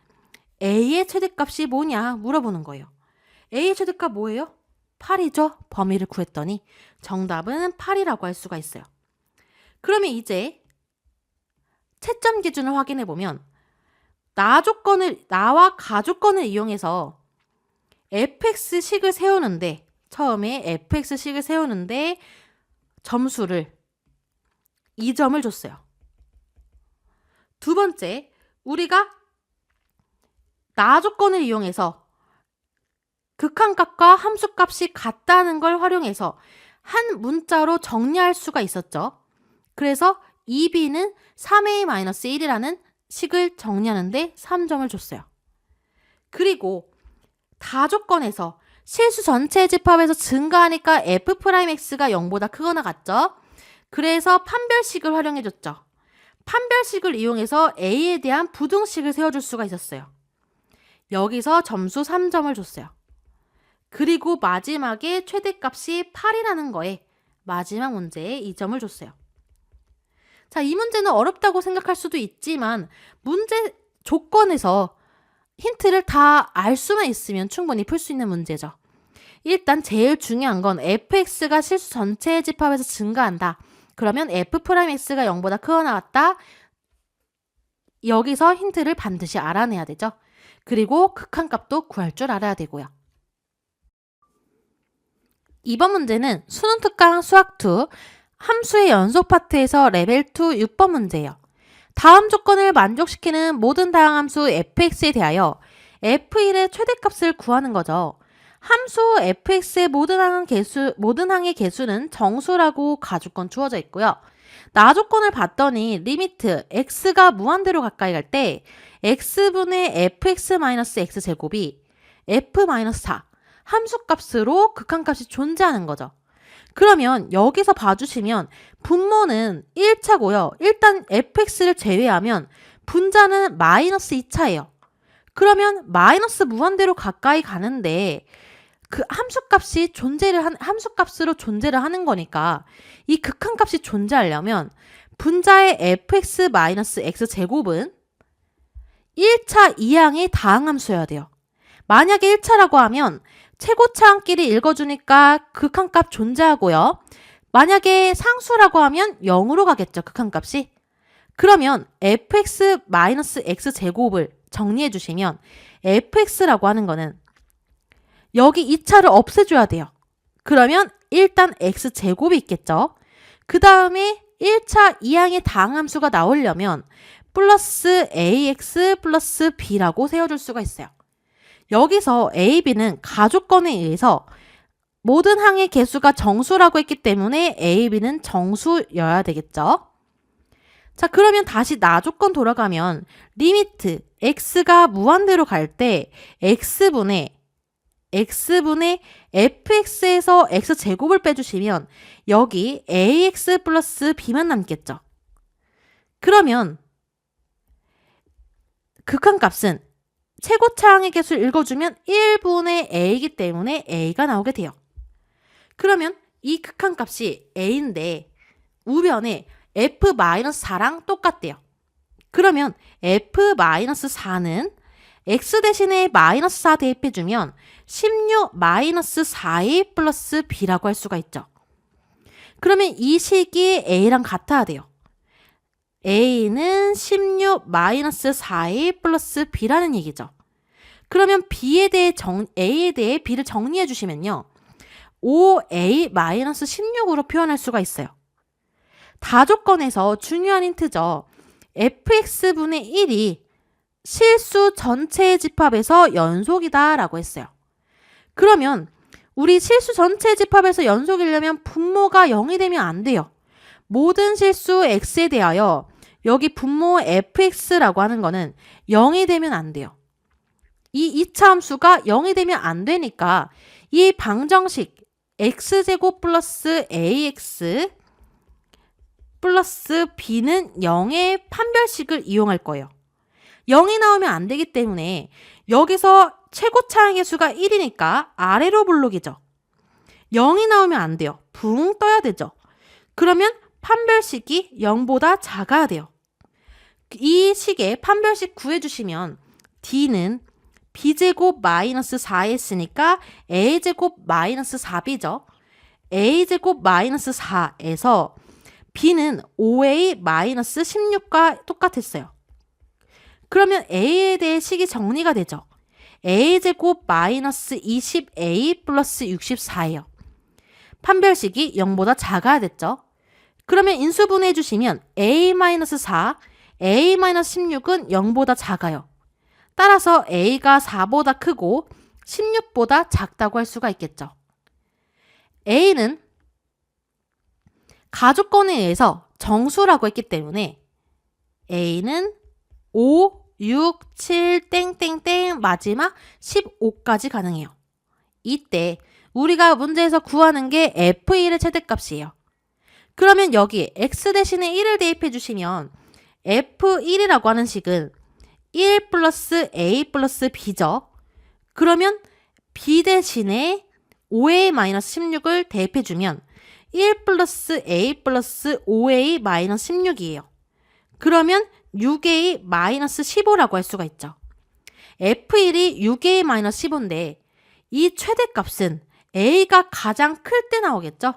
a의 최대값이 뭐냐 물어보는 거예요. a의 최대값 뭐예요? 8이죠. 범위를 구했더니 정답은 8이라고 할 수가 있어요. 그러면 이제 채점 기준을 확인해 보면 나와 가조건을 이용해서 fx식을 세우는데, 처음에 fx식을 세우는데 점수를 2점을 줬어요. 두 번째, 우리가 나조건을 이용해서 극한값과 함수값이 같다는 걸 활용해서 한 문자로 정리할 수가 있었죠. 그래서 2b는 3a-1이라는 식을 정리하는데 3점을 줬어요. 그리고 다조건에서 실수 전체의 집합에서 증가하니까 f'x가 0보다 크거나 같죠. 그래서 판별식을 활용해줬죠. 판별식을 이용해서 a에 대한 부등식을 세워줄 수가 있었어요. 여기서 점수 3점을 줬어요. 그리고 마지막에 최대값이 8이라는 거에 마지막 문제에 2점을 줬어요. 자, 이 문제는 어렵다고 생각할 수도 있지만 문제 조건에서 힌트를 다 알 수만 있으면 충분히 풀 수 있는 문제죠. 일단 제일 중요한 건 fx가 실수 전체의 집합에서 증가한다. 그러면 f'x가 0보다 크거나 같다. 여기서 힌트를 반드시 알아내야 되죠. 그리고 극한값도 구할 줄 알아야 되고요. 이번 문제는 수능 특강 수학2 함수의 연속 파트에서 레벨 2 6번 문제예요. 다음 조건을 만족시키는 모든 다항함수 fx에 대하여 f1의 최대값을 구하는 거죠. 함수 fx의 모든 항의 개수는 정수라고 가조건 주어져 있고요. 나조건을 봤더니 리미트 x가 무한대로 가까이 갈 때 x분의 fx-x제곱이 f-4 함수값으로 극한값이 존재하는 거죠. 그러면 여기서 봐주시면 분모는 1차고요. 일단 fx를 제외하면 분자는 마이너스 2차예요. 그러면 마이너스 무한대로 가까이 가는데 그 함수값으로 존재를 하는 거니까 이 극한값이 존재하려면 분자의 fx-x제곱은 1차 이항의 다항함수여야 돼요. 만약에 1차라고 하면 최고차항끼리 읽어주니까 극한값 존재하고요. 만약에 상수라고 하면 0으로 가겠죠, 극한값이. 그러면 fx-x제곱을 정리해 주시면 fx라고 하는 거는 여기 2차를 없애줘야 돼요. 그러면 일단 x제곱이 있겠죠. 그 다음에 1차 이항의 다항함수가 나오려면 플러스 ax 플러스 b라고 세워줄 수가 있어요. 여기서 a, b는 가조건에 의해서 모든 항의 개수가 정수라고 했기 때문에 a, b는 정수여야 되겠죠. 자, 그러면 다시 나조건 돌아가면 리미트 x가 무한대로 갈 때 x분의 fx에서 x제곱을 빼주시면 여기 ax 플러스 b만 남겠죠. 그러면 극한값은 최고차항의 개수를 읽어주면 1분의 a이기 때문에 a가 나오게 돼요. 그러면 이 극한값이 a인데 우변에 f-4랑 똑같대요. 그러면 f-4는 x 대신에 마이너스 4 대입해주면 16-4a 플러스 b라고 할 수가 있죠. 그러면 이 식이 a랑 같아야 돼요. a는 16-4a 플러스 b라는 얘기죠. 그러면 a에 대해 b를 정리해 주시면요. 5a-16으로 표현할 수가 있어요. 다조건에서 중요한 힌트죠. fx분의 1이 실수 전체의 집합에서 연속이다 라고 했어요. 그러면 우리 실수 전체의 집합에서 연속이려면 분모가 0이 되면 안 돼요. 모든 실수 x에 대하여 여기 분모 fx라고 하는 거는 0이 되면 안 돼요. 이 2차 함수가 0이 되면 안 되니까 이 방정식 x제곱 플러스 ax 플러스 b는 0의 판별식을 이용할 거예요. 0이 나오면 안 되기 때문에 여기서 최고차항의 수가 1이니까 아래로 블록이죠. 0이 나오면 안 돼요. 붕 떠야 되죠. 그러면 판별식이 0보다 작아야 돼요. 이 식의 판별식 구해주시면 d는 b제곱 마이너스 4했으니까 a제곱 마이너스 4b죠. a제곱 마이너스 4에서 b는 5a 마이너스 16과 똑같았어요. 그러면 a에 대해 식이 정리가 되죠. a제곱 마이너스 20a 플러스 64예요. 판별식이 0보다 작아야 됐죠. 그러면 인수분해 해주시면 a-4, a-16은 0보다 작아요. 따라서 a가 4보다 크고 16보다 작다고 할 수가 있겠죠. a는 가족권에 의해서 정수라고 했기 때문에 a는 5, 6, 7, 땡땡땡 마지막 15까지 가능해요. 이때 우리가 문제에서 구하는 게 f1의 최대값이에요. 그러면 여기 x 대신에 1을 대입해 주시면 f1이라고 하는 식은 1 플러스 a 플러스 b죠. 그러면 b 대신에 5a 마이너스 16을 대입해 주면 1 플러스 a 플러스 5a 마이너스 16이에요. 그러면 6a 마이너스 15라고 할 수가 있죠. f1이 6a 마이너스 15인데 이 최대값은 a가 가장 클 때 나오겠죠?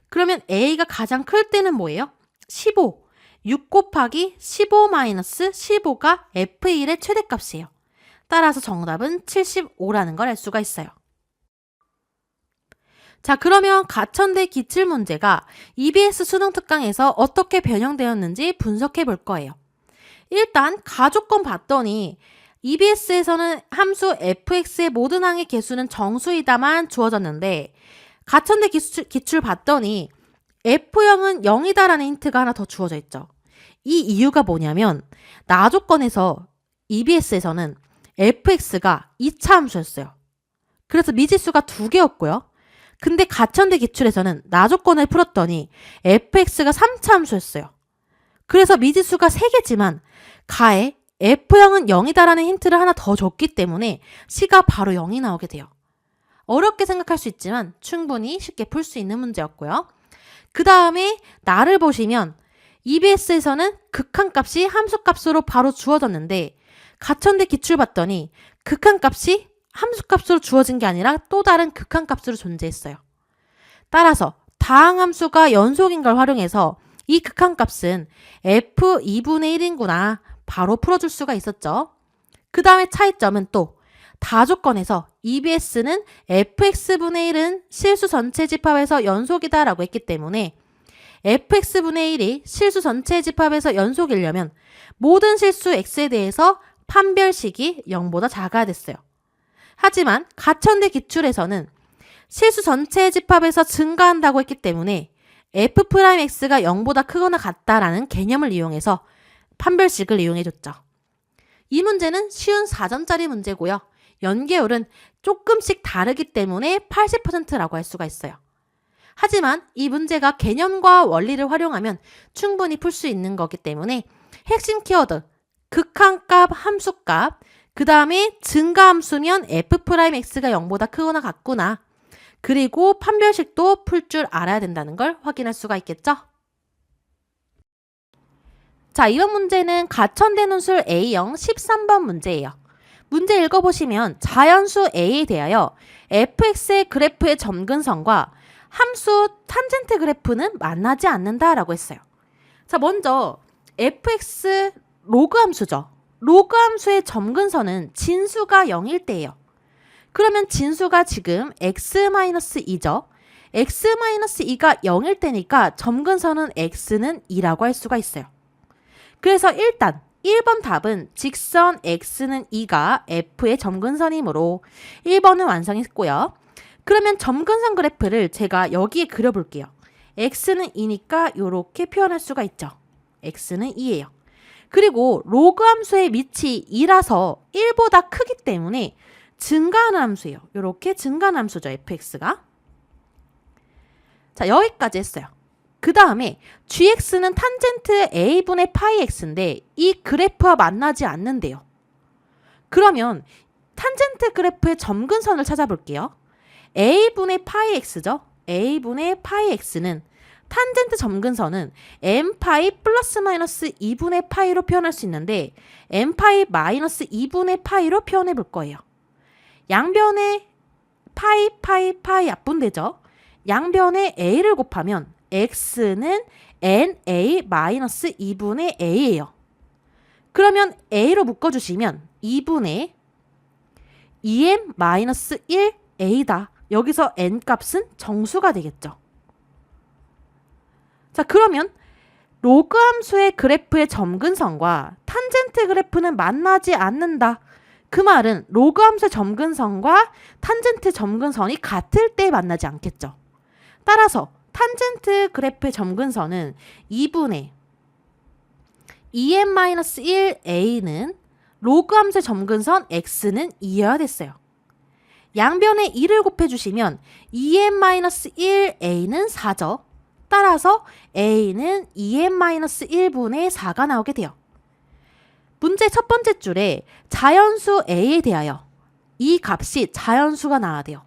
그러면 a가 가장 클 때는 뭐예요? 15. 6 곱하기 15 마이너스 15가 f1의 최대값이에요. 따라서 정답은 75라는 걸 알 수가 있어요. 자, 그러면 가천대 기출문제가 EBS 수능 특강에서 어떻게 변형되었는지 분석해 볼 거예요. 일단 가족권 봤더니 EBS에서는 함수 fx의 모든 항의 개수는 정수이다만 주어졌는데 가천대 기출 봤더니 f형은 0이다라는 힌트가 하나 더 주어져 있죠. 이 이유가 뭐냐면 나조건에서 EBS에서는 fx가 2차 함수였어요. 그래서 미지수가 2개였고요. 근데 가천대 기출에서는 나조건을 풀었더니 fx가 3차 함수였어요. 그래서 미지수가 3개지만 가에 f형은 0이다라는 힌트를 하나 더 줬기 때문에 c가 바로 0이 나오게 돼요. 어렵게 생각할 수 있지만 충분히 쉽게 풀 수 있는 문제였고요. 그 다음에 나를 보시면 EBS에서는 극한값이 함수값으로 바로 주어졌는데 가천대 기출 봤더니 극한값이 함수값으로 주어진 게 아니라 또 다른 극한값으로 존재했어요. 따라서 다항함수가 연속인 걸 활용해서 이 극한값은 f2분의 1인구나 바로 풀어줄 수가 있었죠. 그 다음에 차이점은 또 다조건에서 EBS는 fx분의 1은 실수 전체 집합에서 연속이다 라고 했기 때문에 fx분의 1이 실수 전체 집합에서 연속이려면 모든 실수 x에 대해서 판별식이 0보다 작아야 됐어요. 하지만 가천대 기출에서는 실수 전체 집합에서 증가한다고 했기 때문에 f'x가 0보다 크거나 같다라는 개념을 이용해서 판별식을 이용해줬죠. 이 문제는 쉬운 4점짜리 문제고요. 연계율은 조금씩 다르기 때문에 80%라고 할 수가 있어요. 하지만 이 문제가 개념과 원리를 활용하면 충분히 풀 수 있는 거기 때문에 핵심 키워드, 극한값, 함수값, 그 다음에 증가함수면 f'x가 0보다 크거나 같구나. 그리고 판별식도 풀 줄 알아야 된다는 걸 확인할 수가 있겠죠? 자, 이번 문제는 가천대 논술 A형 13번 문제예요. 문제 읽어보시면 자연수 A에 대하여 fx의 그래프의 점근선과 함수 탄젠트 그래프는 만나지 않는다라고 했어요. 자, 먼저 fx 로그 함수죠. 로그 함수의 점근선은 진수가 0일 때예요. 그러면 진수가 지금 x-2죠. x-2가 0일 때니까 점근선은 x는 2라고 할 수가 있어요. 그래서 일단 1번 답은 직선 x는 2가 f의 점근선이므로 1번은 완성했고요. 그러면 점근선 그래프를 제가 여기에 그려볼게요. x는 2니까 이렇게 표현할 수가 있죠. x는 2예요. 그리고 로그 함수의 밑이 2라서 1보다 크기 때문에 증가하는 함수예요. 이렇게 증가하는 함수죠. fx가. 자, 여기까지 했어요. 그 다음에 gx는 탄젠트 a분의 파이 x인데 이 그래프와 만나지 않는데요. 그러면 탄젠트 그래프의 점근선을 찾아볼게요. a분의 파이 x죠. a분의 파이 x는 탄젠트 점근선은 m파이 플러스 마이너스 2분의 파이로 표현할 수 있는데 m파이 마이너스 2분의 파이로 표현해 볼 거예요. 양변에 파이 약분되죠. 양변에 a를 곱하면 x는 na 마이너스 2분의 a예요. 그러면 a로 묶어주시면 2분의 2n-1a다. 여기서 n 값은 정수가 되겠죠. 자, 그러면 로그 함수의 그래프의 점근선과 탄젠트 그래프는 만나지 않는다. 그 말은 로그 함수의 점근선과 탄젠트 점근선이 같을 때 만나지 않겠죠. 따라서 탄젠트 그래프의 점근선은 2분의 2n-1a는 로그 함수의 점근선 x는 2여야 됐어요. 양변에 2를 곱해주시면 2n-1a는 4죠. 따라서 a는 2n-1분의 4가 나오게 돼요. 문제 첫 번째 줄에 자연수 a에 대하여 이 값이 자연수가 나와야 돼요.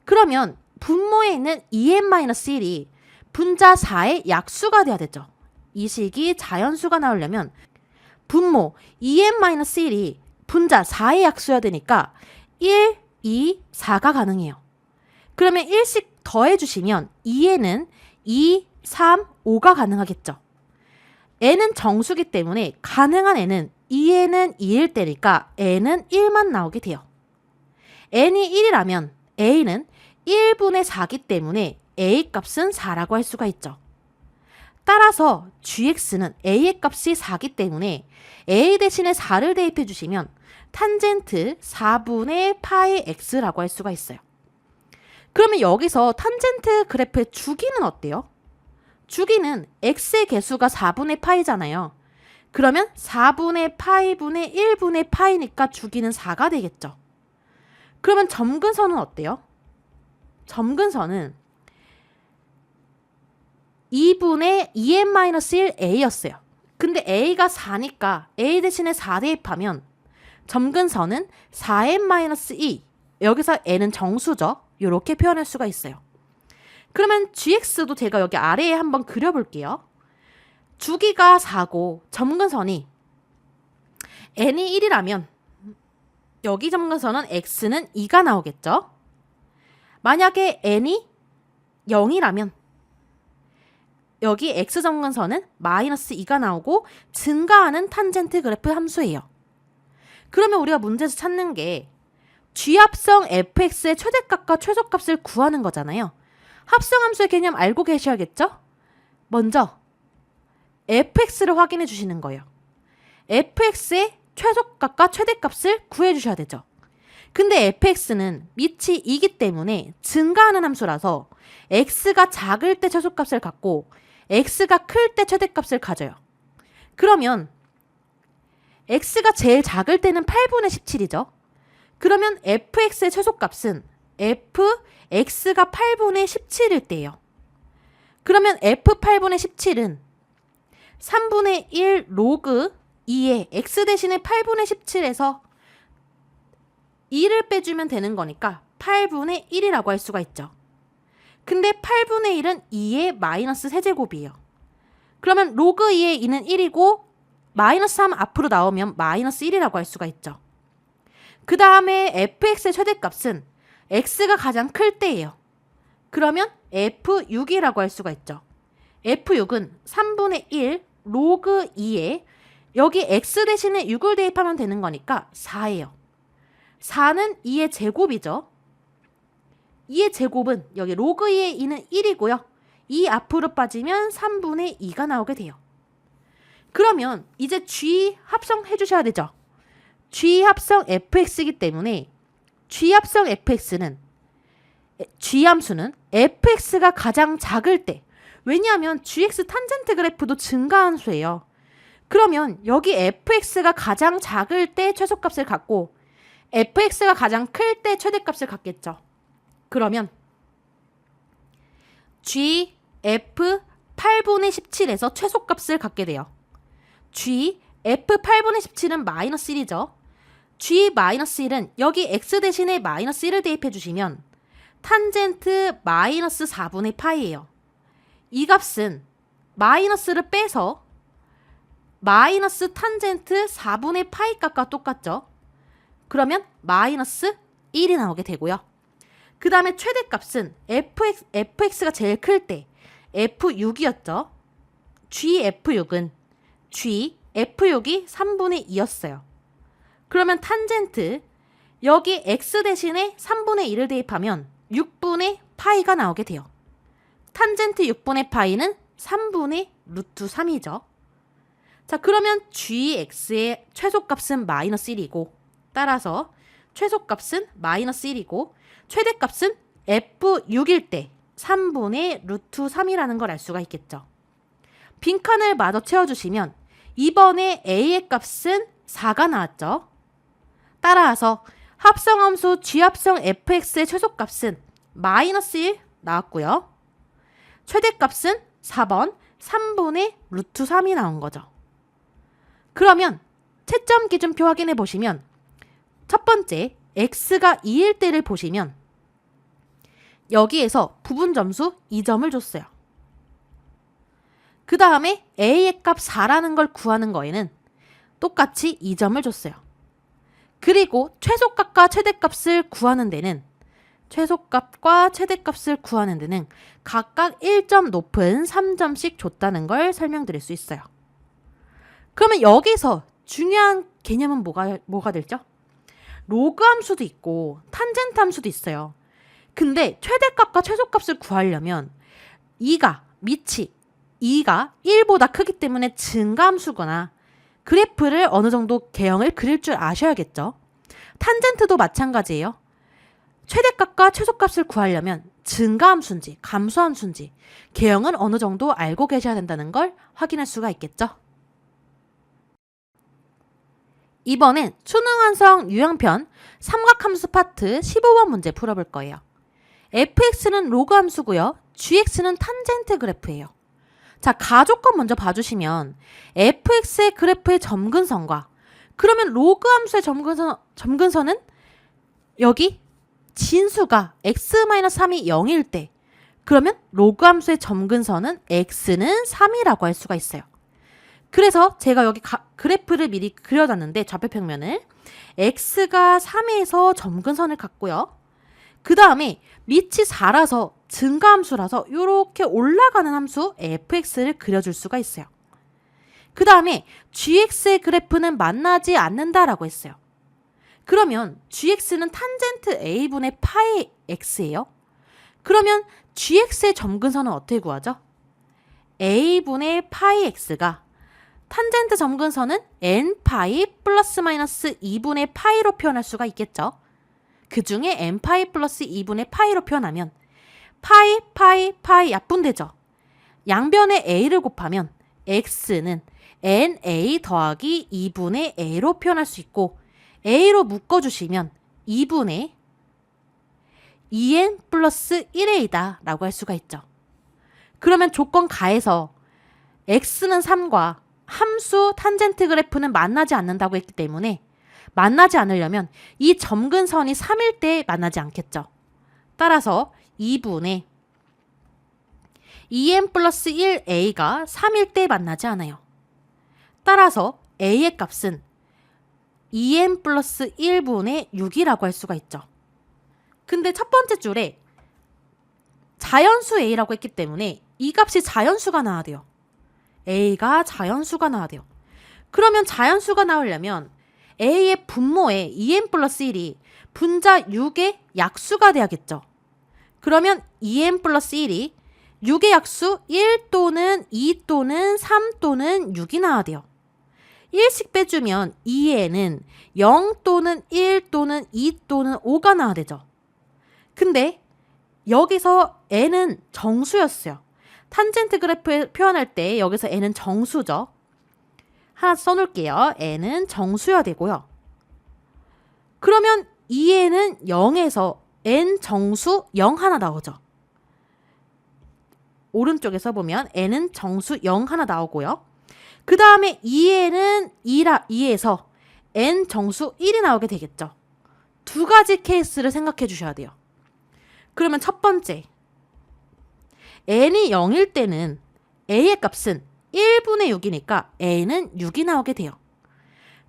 그러면 분모에 있는 2n-1이 분자 4의 약수가 돼야 되죠. 이 식이 자연수가 나오려면 분모 2n-1이 분자 4의 약수여야 되니까 1, 2, 4가 가능해요. 그러면 1씩 더해주시면 2n은 2, 3, 5가 가능하겠죠. n은 정수기 때문에 가능한 n은 2n은 2일 때니까 n은 1만 나오게 돼요. n이 1이라면 a는 1분의 4기 때문에 a 값은 4라고 할 수가 있죠. 따라서 gx는 a의 값이 4기 때문에 a 대신에 4를 대입해 주시면 탄젠트 4분의 파이 x라고 할 수가 있어요. 그러면 여기서 탄젠트 그래프의 주기는 어때요? 주기는 x의 개수가 4분의 파이잖아요. 그러면 4분의 파이분의 1분의 파이니까 주기는 4가 되겠죠. 그러면 점근선은 어때요? 점근선은 2분의 2n-1a였어요. 근데 a가 4니까 a 대신에 4 대입하면 점근선은 4n-2, 여기서 n은 정수죠. 이렇게 표현할 수가 있어요. 그러면 gx도 제가 여기 아래에 한번 그려볼게요. 주기가 4고 점근선이 n이 1이라면 여기 점근선은 x는 2가 나오겠죠. 만약에 n이 0이라면 여기 x 점근선은 마이너스 2가 나오고 증가하는 탄젠트 그래프 함수예요. 그러면 우리가 문제에서 찾는 게 G합성 fx의 최대값과 최소값을 구하는 거잖아요. 합성함수의 개념 알고 계셔야겠죠? 먼저 fx를 확인해 주시는 거예요. fx의 최소값과 최대값을 구해 주셔야 되죠. 근데 fx는 밑이 2기 때문에 증가하는 함수라서 x가 작을 때 최소값을 갖고 x가 클 때 최대값을 가져요. 그러면 x가 제일 작을 때는 8분의 17이죠. 그러면 fx의 최소값은 fx가 8분의 17일 때예요. 그러면 f8분의 17은 3분의 1 로그 2에 x 대신에 8분의 17에서 2를 빼주면 되는 거니까 8분의 1이라고 할 수가 있죠. 근데 8분의 1은 2의 마이너스 세제곱이에요. 그러면 로그 2의 2는 1이고 마이너스 3 앞으로 나오면 마이너스 1이라고 할 수가 있죠. 그 다음에 fx의 최대값은 x가 가장 클 때예요. 그러면 f6이라고 할 수가 있죠. f6은 3분의 1 로그 2에 여기 x 대신에 6을 대입하면 되는 거니까 4예요. 4는 2의 제곱이죠. 2의 제곱은 여기 로그 2의 2는 1이고요. 2 앞으로 빠지면 3분의 2가 나오게 돼요. 그러면 이제 G 합성해 주셔야 되죠. G 합성 fx이기 때문에 G 합성 fx는 G 함수는 fx가 가장 작을 때, 왜냐하면 gx 탄젠트 그래프도 증가한 수예요. 그러면 여기 fx가 가장 작을 때 최소값을 갖고 fx가 가장 클 때 최대값을 갖겠죠. 그러면 g f 8분의 17에서 최소값을 갖게 돼요. g f 8분의 17은 마이너스 1이죠. g 마이너스 1은 여기 x 대신에 마이너스 1을 대입해 주시면 탄젠트 마이너스 4분의 파이예요. 이 값은 마이너스를 빼서 마이너스 탄젠트 4분의 파이 값과 똑같죠. 그러면 마이너스 1이 나오게 되고요. 그 다음에 최대값은 fx가 제일 클 때 f6이었죠. gf6은 g F6이 3분의 2였어요. 그러면 탄젠트 여기 x 대신에 3분의 2를 대입하면 6분의 파이가 나오게 돼요. 탄젠트 6분의 파이는 3분의 루트 3이죠. 자, 그러면 gx의 최소값은 마이너스 1이고 따라서 최소값은 마이너스 1이고 최대값은 f6일 때 3분의 루트 3이라는 걸 알 수가 있겠죠. 빈칸을 마저 채워주시면 이번에 a의 값은 4가 나왔죠. 따라서 합성함수 g합성 fx의 최소값은 마이너스 1 나왔고요. 최대값은 4번 3분의 루트 3이 나온 거죠. 그러면 채점 기준표 확인해 보시면 첫 번째 x가 2일 때를 보시면 여기에서 부분 점수 2점을 줬어요. 그 다음에 a의 값 4라는 걸 구하는 거에는 똑같이 2점을 줬어요. 그리고 최소값과 최대값을 구하는 데는 각각 1점 높은 3점씩 줬다는 걸 설명드릴 수 있어요. 그러면 여기서 중요한 개념은 뭐가 될죠? 로그 함수도 있고 탄젠트 함수도 있어요. 근데 최대값과 최소값을 구하려면 2가 1보다 크기 때문에 증가함수거나 그래프를 어느 정도 개형을 그릴 줄 아셔야겠죠. 탄젠트도 마찬가지예요. 최대값과 최소값을 구하려면 증가함수인지 감소함수인지 개형은 어느 정도 알고 계셔야 된다는 걸 확인할 수가 있겠죠. 이번엔 수능완성 유형편 삼각함수 파트 15번 문제 풀어볼 거예요. fx는 로그 함수고요. gx는 탄젠트 그래프예요. 자, 가조건 먼저 봐주시면 fx의 그래프의 점근선과 그러면 로그 함수의 점근선은 여기 진수가 x-3이 0일 때 그러면 로그 함수의 점근선은 x는 3이라고 할 수가 있어요. 그래서 제가 여기 그래프를 미리 그려놨는데 좌표평면을 x가 3에서 점근선을 갖고요. 그 다음에 밑이 4라서 증가함수라서 이렇게 올라가는 함수 fx를 그려줄 수가 있어요. 그 다음에 gx의 그래프는 만나지 않는다라고 했어요. 그러면 gx는 탄젠트 a분의 파이 x예요. 그러면 gx의 점근선은 어떻게 구하죠? a분의 파이 x가 탄젠트 점근선은 n파이 플러스 마이너스 2분의 파이로 표현할 수가 있겠죠. 그 중에 n파이 플러스 2분의 파이로 표현하면 파이 약분되죠. 양변에 a를 곱하면 x는 na 더하기 2분의 a로 표현할 수 있고 a로 묶어주시면 2분의 2n 플러스 1a다 라고 할 수가 있죠. 그러면 조건 가에서 x는 3과 함수 탄젠트 그래프는 만나지 않는다고 했기 때문에 만나지 않으려면 이 점근선이 3일 때 만나지 않겠죠. 따라서 2분의 2n 플러스 1a가 3일 때 만나지 않아요. 따라서 a의 값은 2n 플러스 1분의 6이라고 할 수가 있죠. 근데 첫 번째 줄에 자연수 a라고 했기 때문에 이 값이 자연수가 나와야 돼요. a가 자연수가 나와야 돼요. 그러면 자연수가 나오려면 a의 분모에 2n 플러스 1이 분자 6의 약수가 돼야겠죠. 그러면 2n 플러스 1이 6의 약수 1 또는 2 또는 3 또는 6이 나와야 돼요. 1씩 빼주면 2n은 0 또는 1 또는 2 또는 5가 나와야 되죠. 근데 여기서 n은 정수였어요. 탄젠트 그래프 표현할 때 여기서 n은 정수죠. 하나 써놓을게요. n은 정수여야 되고요. 그러면 2n은 0에서 n 정수 0 하나 나오죠. 오른쪽에 써보면 n은 정수 0 하나 나오고요. 그 다음에 2n은 2에서 n 정수 1이 나오게 되겠죠. 두 가지 케이스를 생각해 주셔야 돼요. 그러면 첫 번째, n이 0일 때는 a의 값은 1분의 6이니까 a는 6이 나오게 돼요.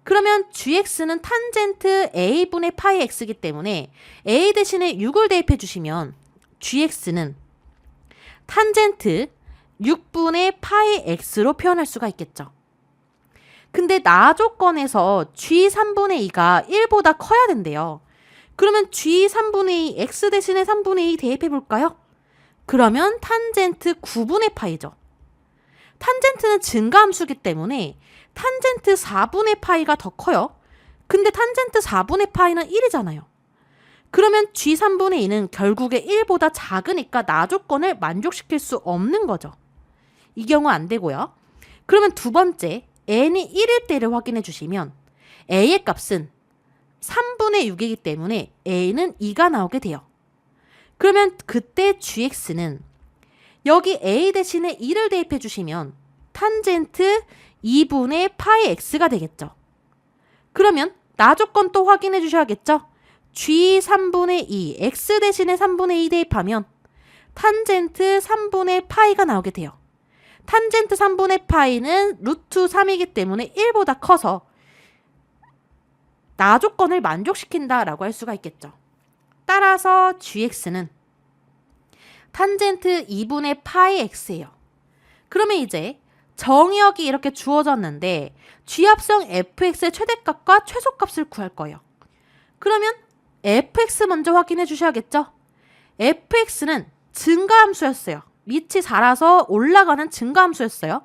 그러면 gx는 탄젠트 a분의 파이 x이기 때문에 a 대신에 6을 대입해 주시면 gx는 탄젠트 6분의 파이 x로 표현할 수가 있겠죠. 근데 나 조건에서 g 3분의 2가 1보다 커야 된대요. 그러면 g 3분의 2 x 대신에 3분의 2 대입해 볼까요? 그러면 탄젠트 9분의 파이죠. 탄젠트는 증가함수기 때문에 탄젠트 4분의 파이가 더 커요. 근데 탄젠트 4분의 파이는 1이잖아요. 그러면 g 3분의 2는 결국에 1보다 작으니까 나 조건을 만족시킬 수 없는 거죠. 이 경우 안 되고요. 그러면 두 번째, n이 1일 때를 확인해 주시면 a의 값은 3분의 6이기 때문에 a는 2가 나오게 돼요. 그러면 그때 gx는 여기 a 대신에 2를 대입해 주시면 탄젠트 2분의 파이 x가 되겠죠. 그러면 나 조건 또 확인해 주셔야겠죠. g 3분의 2 x 대신에 3분의 2 대입하면 탄젠트 3분의 파이가 나오게 돼요. 탄젠트 3분의 파이는 루트 3이기 때문에 1보다 커서 나 조건을 만족시킨다라고 할 수가 있겠죠. 따라서 gx는 탄젠트 2분의 파이 x예요. 그러면 이제 정의역이 이렇게 주어졌는데 g합성 fx의 최대값과 최소값을 구할 거예요. 그러면 fx 먼저 확인해 주셔야겠죠. fx는 증가함수였어요. 밑이 자라서 올라가는 증가함수였어요.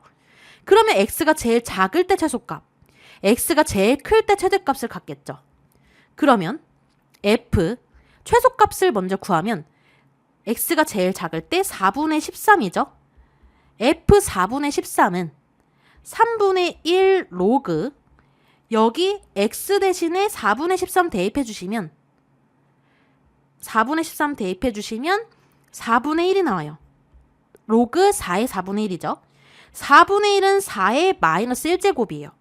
그러면 x가 제일 작을 때 최소값, x가 제일 클 때 최대값을 갖겠죠. 그러면 f 최소값을 먼저 구하면 x가 제일 작을 때 4분의 13이죠. f 4분의 13은 3분의 1 로그 여기 x 대신에 4분의 13 대입해 주시면 4분의 13 대입해 주시면 4분의 1이 나와요. 로그 4의 4분의 1이죠. 4분의 1은 4의 마이너스 1제곱이에요.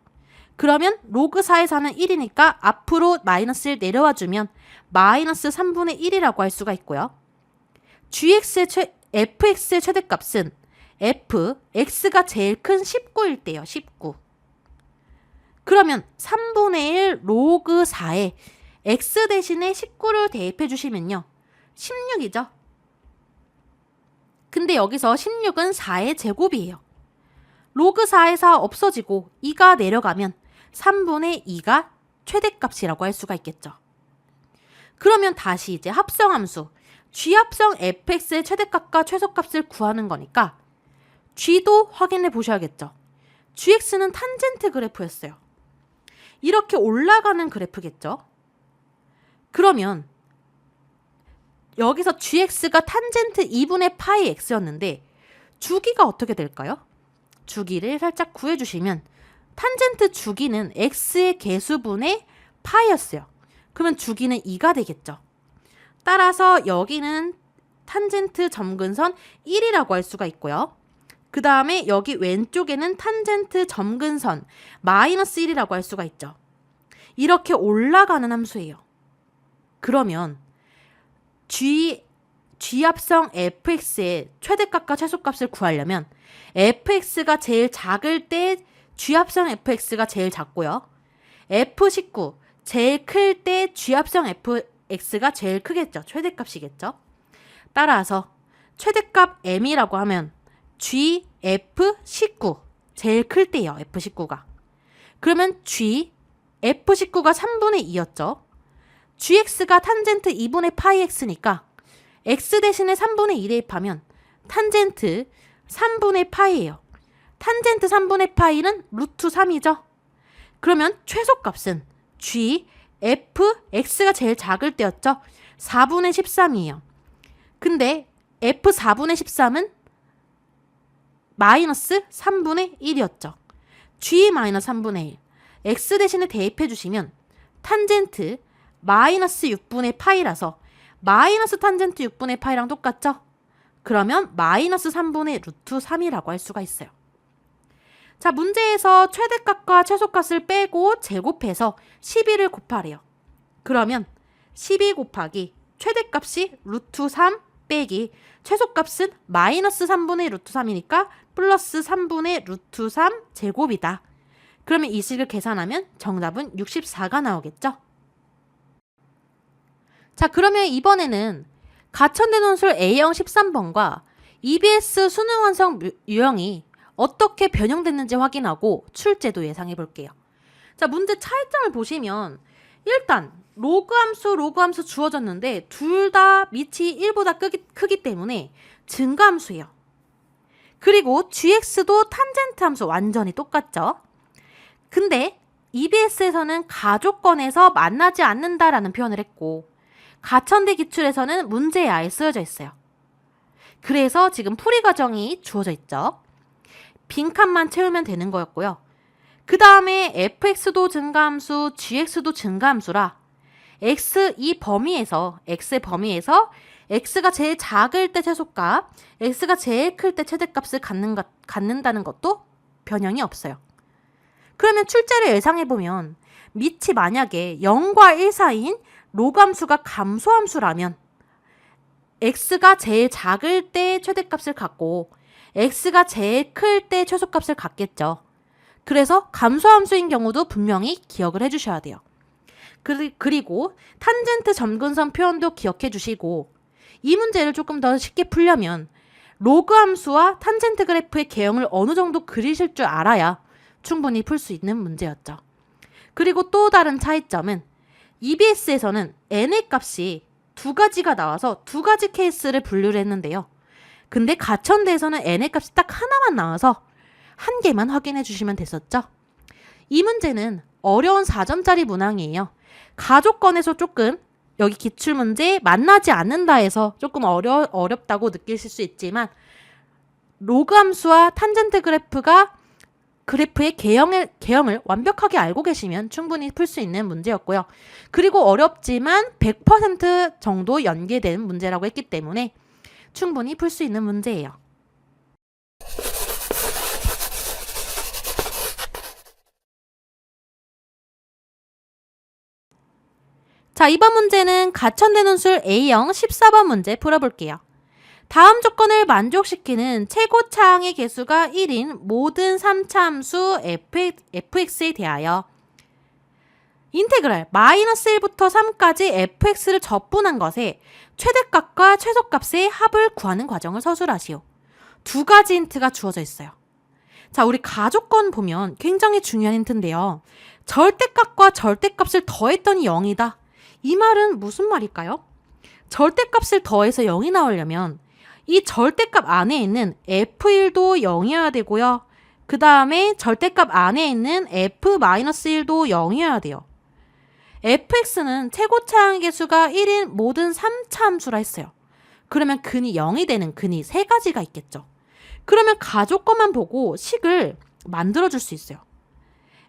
그러면 로그 4의 4는 1이니까 앞으로 마이너스 1 내려와 주면 마이너스 3분의 1이라고 할 수가 있고요. fx의 최대값은 x가 제일 큰 19일 때요. 19. 그러면 3분의 1 로그 4에 x 대신에 19를 대입해 주시면요. 16이죠. 근데 여기서 16은 4의 제곱이에요. 로그 4의 4 없어지고 2가 내려가면 3분의 2가 최대값이라고 할 수가 있겠죠. 그러면 다시 이제 합성함수 g합성 fx의 최대값과 최소값을 구하는 거니까 g도 확인해 보셔야겠죠. gx는 탄젠트 그래프였어요. 이렇게 올라가는 그래프겠죠. 그러면 여기서 gx가 탄젠트 2분의 파이 x였는데 주기가 어떻게 될까요? 주기를 살짝 구해주시면 탄젠트 주기는 x의 개수분의 파이였어요. 그러면 주기는 2가 되겠죠. 따라서 여기는 탄젠트 점근선 1이라고 할 수가 있고요. 그 다음에 여기 왼쪽에는 탄젠트 점근선 마이너스 1이라고 할 수가 있죠. 이렇게 올라가는 함수예요. 그러면 g합성 fx의 최대값과 최소값을 구하려면 fx가 제일 작을 때 g합성 fx가 제일 작고요. f19 제일 클 때 g합성 fx가 제일 크겠죠. 최대값이겠죠. 따라서 최대값 m이라고 하면 gf19 제일 클 때요. f19가. 그러면 gf19가 3분의 2였죠. gx가 탄젠트 2분의 파이 x니까 x 대신에 3분의 2 대입하면 탄젠트 3분의 파이예요. 탄젠트 3분의 파이는 루트 3이죠. 그러면 최소값은 fx가 제일 작을 때였죠. 4분의 13이에요. 근데 f 4분의 13은 마이너스 3분의 1이었죠. g 마이너스 3분의 1 x 대신에 대입해 주시면 탄젠트 마이너스 6분의 파이라서 마이너스 탄젠트 6분의 파이랑 똑같죠? 그러면 마이너스 3분의 루트 3이라고 할 수가 있어요. 자, 문제에서 최대값과 최소값을 빼고 제곱해서 12를 곱하래요. 그러면 12 곱하기 최대값이 루트 3 빼기 최소값은 마이너스 3분의 루트 3이니까 플러스 3분의 루트 3 제곱이다. 그러면 이 식을 계산하면 정답은 64가 나오겠죠? 자, 그러면 이번에는 가천대 논술 A형 13번과 EBS 수능 완성 유형이 어떻게 변형됐는지 확인하고 출제도 예상해 볼게요. 자, 문제 차이점을 보시면 일단 로그 함수 주어졌는데 둘 다 밑이 1보다 크기 때문에 증가함수예요. 그리고 gx도 탄젠트 함수 완전히 똑같죠. 근데 EBS에서는 가조건에서 만나지 않는다라는 표현을 했고 가천대 기출에서는 문제에 아예 쓰여져 있어요. 그래서 지금 풀이 과정이 주어져 있죠. 빈칸만 채우면 되는 거였고요. 그 다음에 fx도 증가함수, gx도 증가함수라 x의 범위에서 x가 제일 작을 때 최소값, x가 제일 클 때 최대값을 갖는다는 것도 변형이 없어요. 그러면 출제를 예상해보면 밑이 만약에 0과 1 사이인 로그함수가 감소함수라면 x가 제일 작을 때 최대값을 갖고 x가 제일 클 때 최소값을 갖겠죠. 그래서 감소함수인 경우도 분명히 기억을 해주셔야 돼요. 그리고 탄젠트 점근선 표현도 기억해 주시고 이 문제를 조금 더 쉽게 풀려면 로그 함수와 탄젠트 그래프의 개형을 어느 정도 그리실 줄 알아야 충분히 풀 수 있는 문제였죠. 그리고 또 다른 차이점은 EBS에서는 n의 값이 두 가지가 나와서 두 가지 케이스를 분류를 했는데요. 근데 가천대에서는 n의 값이 딱 하나만 나와서 한 개만 확인해 주시면 됐었죠. 이 문제는 어려운 4점짜리 문항이에요. 가조건에서 조금 여기 기출문제 만나지 않는다 해서 조금 어렵다고 느끼실 수 있지만 로그 함수와 탄젠트 그래프의 개형을 완벽하게 알고 계시면 충분히 풀 수 있는 문제였고요. 그리고 어렵지만 100% 정도 연계된 문제라고 했기 때문에 충분히 풀 수 있는 문제예요. 자, 이번 문제는 가천대 논술 A형 14번 문제 풀어볼게요. 다음 조건을 만족시키는 최고차항의 개수가 1인 모든 3차 함수 fx에 대하여 인테그랄 -1부터 3까지 fx를 적분한 것에 최대값과 최소값의 합을 구하는 과정을 서술하시오. 두 가지 힌트가 주어져 있어요. 자, 우리 가조건 보면 굉장히 중요한 힌트인데요. 절대값과 절대값을 더했더니 0이다. 이 말은 무슨 말일까요? 절대값을 더해서 0이 나오려면 이 절대값 안에 있는 f1도 0이어야 되고요. 그 다음에 절대값 안에 있는 f-1도 0이어야 돼요. fx는 최고차항 개수가 1인 모든 3차 함수라 했어요. 그러면 근이 0이 되는 근이 세 가지가 있겠죠. 그러면 가조건만 보고 식을 만들어줄 수 있어요.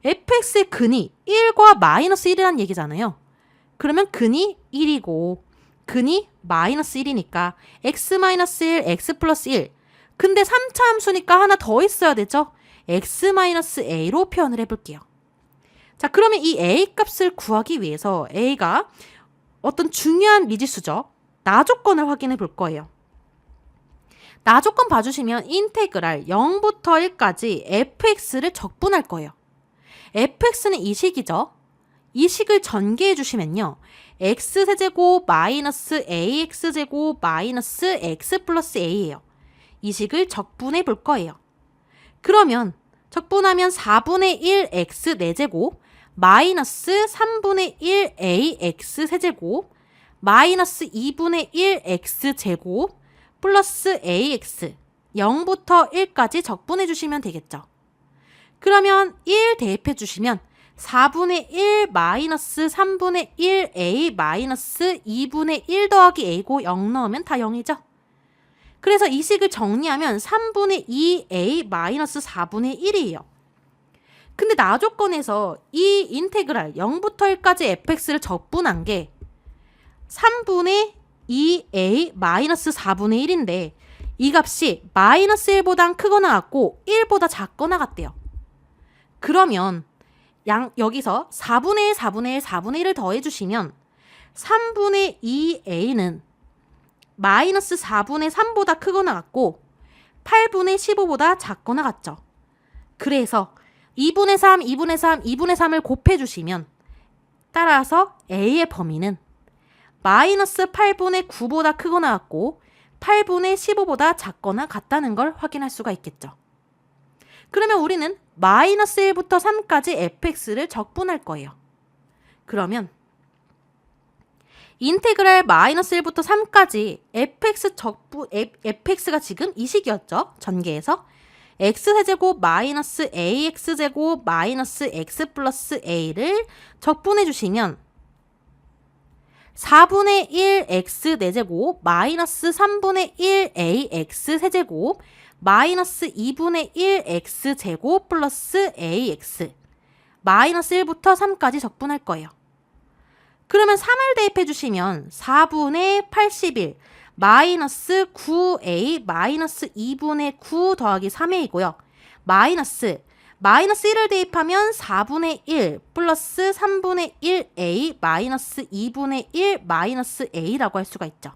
fx의 근이 1과 -1이라는 얘기잖아요. 그러면 근이 1이고 근이 -1이니까 x-1, x 플러스 1. 근데 3차 함수니까 하나 더 있어야 되죠? x-a로 표현을 해볼게요. 자, 그러면 이 a 값을 구하기 위해서 a가 어떤 중요한 미지수죠. 나조건을 확인해 볼 거예요. 나조건 봐주시면 인테그랄 0부터 1까지 fx를 적분할 거예요. fx는 이 식이죠. 이 식을 전개해 주시면요. x세제곱 마이너스 ax제곱 마이너스 x 플러스 a예요. 이 식을 적분해 볼 거예요. 그러면 적분하면 4분의 1 x 4제곱 마이너스 3분의 1 ax 세제곱 마이너스 2분의 1 x제곱 플러스 ax 0부터 1까지 적분해 주시면 되겠죠. 그러면 1 대입해 주시면 4분의 1 마이너스 3분의 1 a 마이너스 2분의 1 더하기 a고 0 넣으면 다 0이죠. 그래서 이 식을 정리하면 3분의 2 a 마이너스 4분의 1이에요. 근데 나조건에서 이 인테그랄 0부터 1까지 fx를 적분한 게 3분의 2a 마이너스 4분의 1인데 이 값이 마이너스 1보다 크거나 같고 1보다 작거나 같대요. 그러면 여기서 4분의 1, 4분의 1, 4분의 1을 더해주시면 3분의 2a는 마이너스 4분의 3보다 크거나 같고 8분의 15보다 작거나 같죠. 그래서 2분의 3, 2분의 3, 2분의 3을 곱해주시면 따라서 a의 범위는 마이너스 8분의 9보다 크거나 같고 8분의 15보다 작거나 같다는 걸 확인할 수가 있겠죠. 그러면 우리는 마이너스 1부터 3까지 fx를 적분할 거예요. 그러면 인테그랄 마이너스 1부터 3까지 fx가 지금 이 식이었죠. 전개에서 x세제곱 마이너스 ax제곱 마이너스 x 플러스 a를 적분해 주시면 4분의 1 x 4제곱 마이너스 3분의 1 ax 세제곱 마이너스 2분의 1 x제곱 플러스 ax 마이너스 1부터 3까지 적분할 거예요. 그러면 3을 대입해 주시면 4분의 81 마이너스 9a 마이너스 2분의 9 더하기 3a이고요. 마이너스 1을 대입하면 4분의 1 플러스 3분의 1a 마이너스 2분의 1 마이너스 a라고 할 수가 있죠.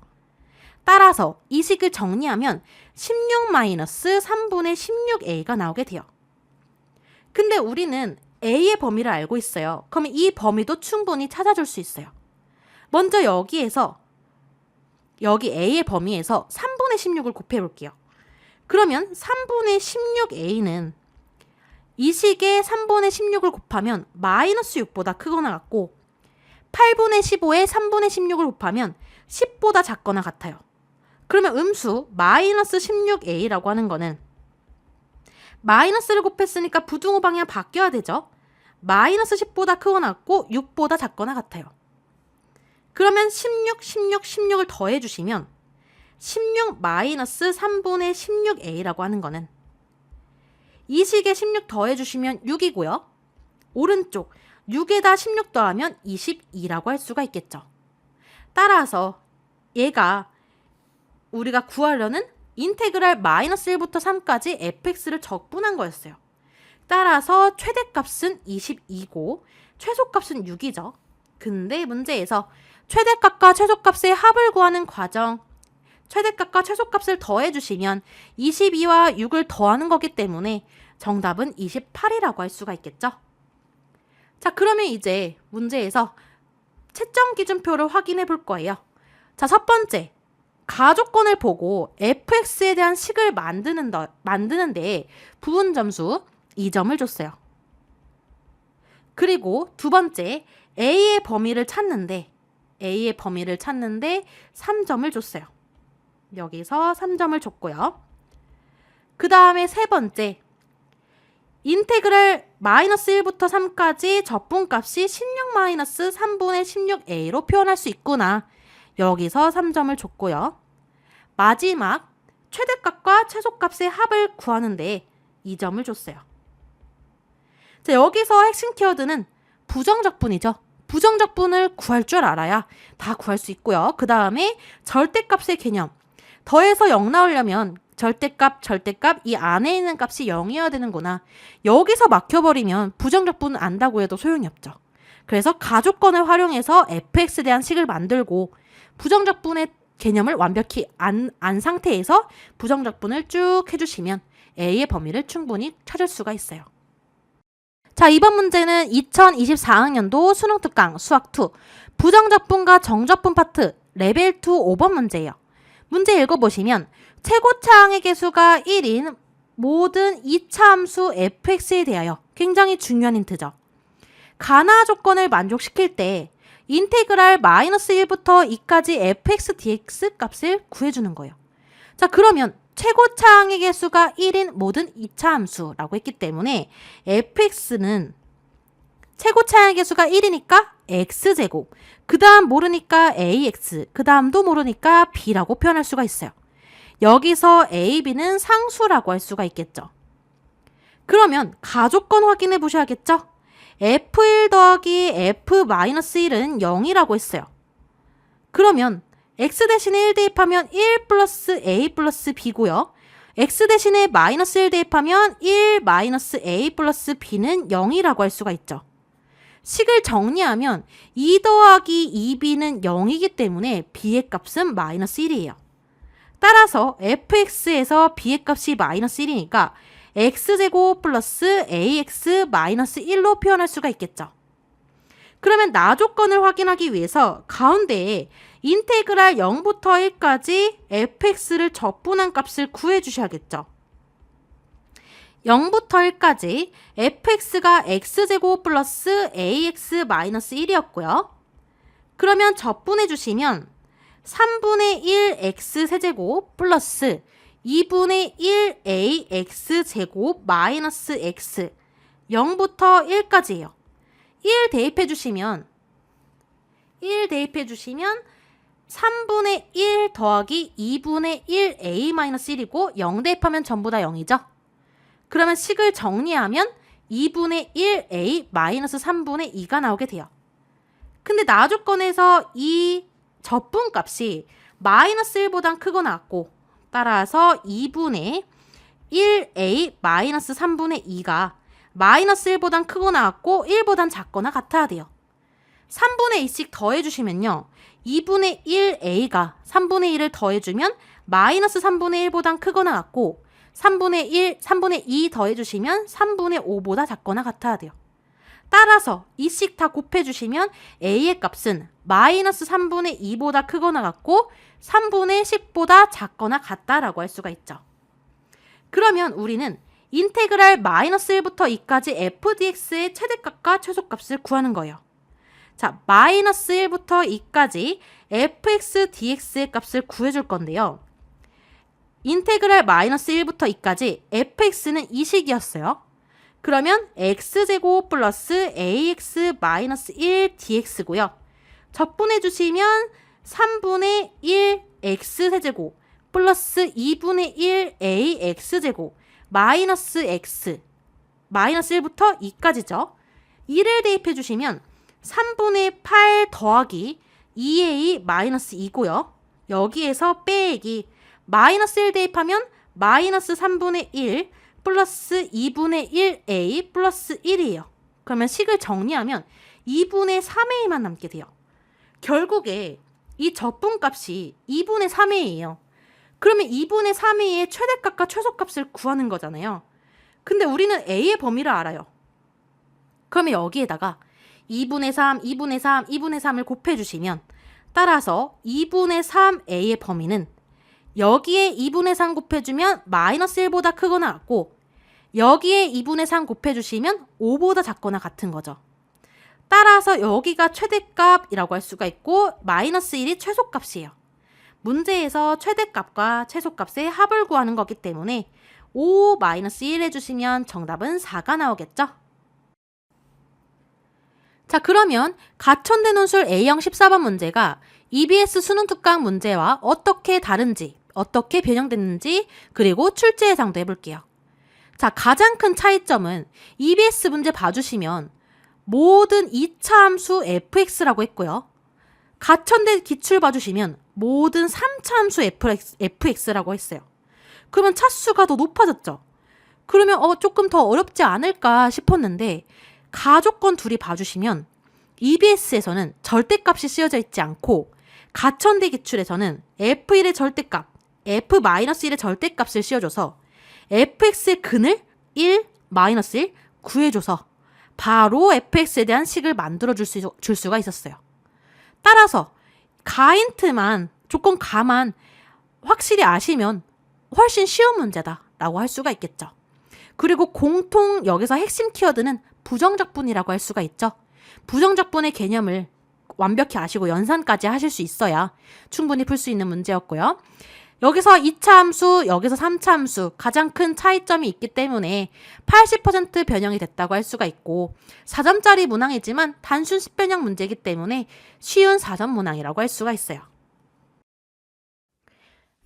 따라서 이 식을 정리하면 16 마이너스 3분의 16a가 나오게 돼요. 근데 우리는 a의 범위를 알고 있어요. 그러면 이 범위도 충분히 찾아줄 수 있어요. 먼저 여기 a의 범위에서 3분의 16을 곱해 볼게요. 그러면 3분의 16a는 이 식에 3분의 16을 곱하면 마이너스 6보다 크거나 같고 8분의 15에 3분의 16을 곱하면 10보다 작거나 같아요. 그러면 음수 마이너스 16a라고 하는 거는 마이너스를 곱했으니까 부등호 방향 바뀌어야 되죠. 마이너스 10보다 크거나 같고 6보다 작거나 같아요. 그러면 16을 더해주시면 16 마이너스 3분의 16a라고 하는 거는 이 식에 16 더해주시면 6이고요. 오른쪽 6에다 16 더하면 22라고 할 수가 있겠죠. 따라서 얘가 우리가 구하려는 인테그랄 마이너스 1부터 3까지 fx를 적분한 거였어요. 따라서 최대값은 22고 최소값은 6이죠. 근데 문제에서 최대값과 최소값의 합을 구하는 과정, 최대값과 최소값을 더해주시면 22와 6을 더하는 거기 때문에 정답은 28이라고 할 수가 있겠죠. 자, 그러면 이제 문제에서 채점 기준표를 확인해 볼 거예요. 자, 첫 번째, 가조건을 보고 fx에 대한 식을 만드는데 부분 점수 2점을 줬어요. 그리고 두 번째, a의 범위를 찾는데 3점을 줬어요. 여기서 3점을 줬고요. 그 다음에 세 번째, 인테그랄 마이너스 1부터 3까지 적분값이 16 마이너스 3분의 16a로 표현할 수 있구나. 여기서 3점을 줬고요. 마지막, 최대값과 최소값의 합을 구하는데 2점을 줬어요. 자, 여기서 핵심 키워드는 부정적분이죠. 부정적분을 구할 줄 알아야 다 구할 수 있고요. 그 다음에 절대값의 개념. 더해서 0 나오려면 절대값 이 안에 있는 값이 0이어야 되는구나. 여기서 막혀버리면 부정적분은 안다고 해도 소용이 없죠. 그래서 가조건을 활용해서 fx에 대한 식을 만들고 부정적분의 개념을 완벽히 안 상태에서 부정적분을 쭉 해주시면 a의 범위를 충분히 찾을 수가 있어요. 자, 이번 문제는 2024학년도 수능 특강 수학2 부정적분과 정적분 파트 레벨 2 5번 문제예요. 문제 읽어보시면 최고차항의 개수가 1인 모든 2차 함수 fx에 대하여 굉장히 중요한 힌트죠. 가나 조건을 만족시킬 때 인테그랄 마이너스 1부터 2까지 fx dx 값을 구해주는 거예요. 자, 그러면 최고차항의 개수가 1인 모든 2차 함수라고 했기 때문에 fx는 최고차항의 개수가 1이니까 x제곱, 그 다음 모르니까 ax, 그 다음도 모르니까 b라고 표현할 수가 있어요. 여기서 a, b는 상수라고 할 수가 있겠죠. 그러면 가조건 확인해 보셔야겠죠. f1 더하기 f-1은 0이라고 했어요. 그러면 x 대신에 1 대입하면 1 플러스 a 플러스 b고요. x 대신에 마이너스 1 대입하면 1 마이너스 a 플러스 b는 0이라고 할 수가 있죠. 식을 정리하면 2 더하기 2b는 0이기 때문에 b의 값은 마이너스 1이에요. 따라서 fx에서 b의 값이 마이너스 1이니까 x제곱 플러스 ax 마이너스 1로 표현할 수가 있겠죠. 그러면 나조건을 확인하기 위해서 가운데에 인테그랄 0부터 1까지 fx를 적분한 값을 구해 주셔야겠죠. 0부터 1까지 fx가 x제곱 플러스 ax 마이너스 1이었고요. 그러면 적분해 주시면 3분의 1 x 세제곱 플러스 2분의 1 ax 제곱 마이너스 x 0부터 1까지예요. 1 대입해 주시면 3분의 1 더하기 2분의 1 a 마이너스 1이고 0 대입하면 전부 다 0이죠. 그러면 식을 정리하면 2분의 1 a 마이너스 3분의 2가 나오게 돼요. 근데 나조건에서 이 적분값이 마이너스 1보단 크거나 같고 따라서 2분의 1a 마이너스 3분의 2가 마이너스 1보단 크거나 같고 1보단 작거나 같아야 돼요. 3분의 2씩 더해주시면요. 2분의 1a가 3분의 1을 더해주면 마이너스 3분의 1보단 크거나 같고 3분의 2 더해주시면 3분의 5보다 작거나 같아야 돼요. 따라서 이씩 다 곱해주시면 a의 값은 마이너스 3분의 2보다 크거나 같고 3분의 10보다 작거나 같다라고 할 수가 있죠. 그러면 우리는 인테그랄 마이너스 1부터 2까지 fdx의 최대값과 최소값을 구하는 거예요. 자, 마이너스 1부터 2까지 fx dx의 값을 구해줄 건데요. 인테그랄 마이너스 1부터 2까지 fx는 이 식이었어요. 그러면 x제곱 플러스 ax 마이너스 1 dx고요. 적분해 주시면 3분의 1 x세제곱 플러스 2분의 1 ax제곱 마이너스 x 마이너스 1부터 2까지죠. 1을 대입해 주시면 3분의 8 더하기 2a 마이너스 2고요. 여기에서 빼기 마이너스 1 대입하면 마이너스 3분의 1 플러스 2분의 1a 플러스 1이에요. 그러면 식을 정리하면 2분의 3a만 남게 돼요. 결국에 이 적분값이 2분의 3a예요. 그러면 2분의 3a의 최대값과 최소값을 구하는 거잖아요. 근데 우리는 a의 범위를 알아요. 그러면 여기에다가 2분의 3, 2분의 3, 2분의 3을 곱해주시면 따라서 2분의 3a의 범위는 여기에 2분의 3 곱해주면 마이너스 1보다 크거나 같고 여기에 2분의 3 곱해주시면 5보다 작거나 같은 거죠. 따라서 여기가 최대값이라고 할 수가 있고 마이너스 1이 최소값이에요. 문제에서 최대값과 최소값의 합을 구하는 거기 때문에 5 마이너스 1 해주시면 정답은 4가 나오겠죠? 자, 그러면 가천대논술 A형 14번 문제가 EBS 수능 특강 문제와 어떻게 다른지, 어떻게 변형됐는지, 그리고 출제 예상도 해볼게요. 자, 가장 큰 차이점은 EBS 문제 봐주시면 모든 2차 함수 fx라고 했고요. 가천대 기출 봐주시면 모든 3차 함수 fx라고 했어요. 그러면 차수가 더 높아졌죠. 그러면 조금 더 어렵지 않을까 싶었는데 가조건 둘이 봐주시면 EBS에서는 절대값이 쓰여져 있지 않고 가천대 기출에서는 F1의 절대값, F-1의 절대값을 씌워줘서 fx의 근을 1, 마이너스 1 구해줘서 바로 fx에 대한 식을 만들어줄 수가 있었어요. 따라서 가인트만, 조건 가만 확실히 아시면 훨씬 쉬운 문제다라고 할 수가 있겠죠. 그리고 공통 여기서 핵심 키워드는 부정적분이라고 할 수가 있죠. 부정적분의 개념을 완벽히 아시고 연산까지 하실 수 있어야 충분히 풀 수 있는 문제였고요. 여기서 2차 함수, 여기서 3차 함수 가장 큰 차이점이 있기 때문에 80% 변형이 됐다고 할 수가 있고 4점짜리 문항이지만 단순 10변형 문제이기 때문에 쉬운 4점 문항이라고 할 수가 있어요.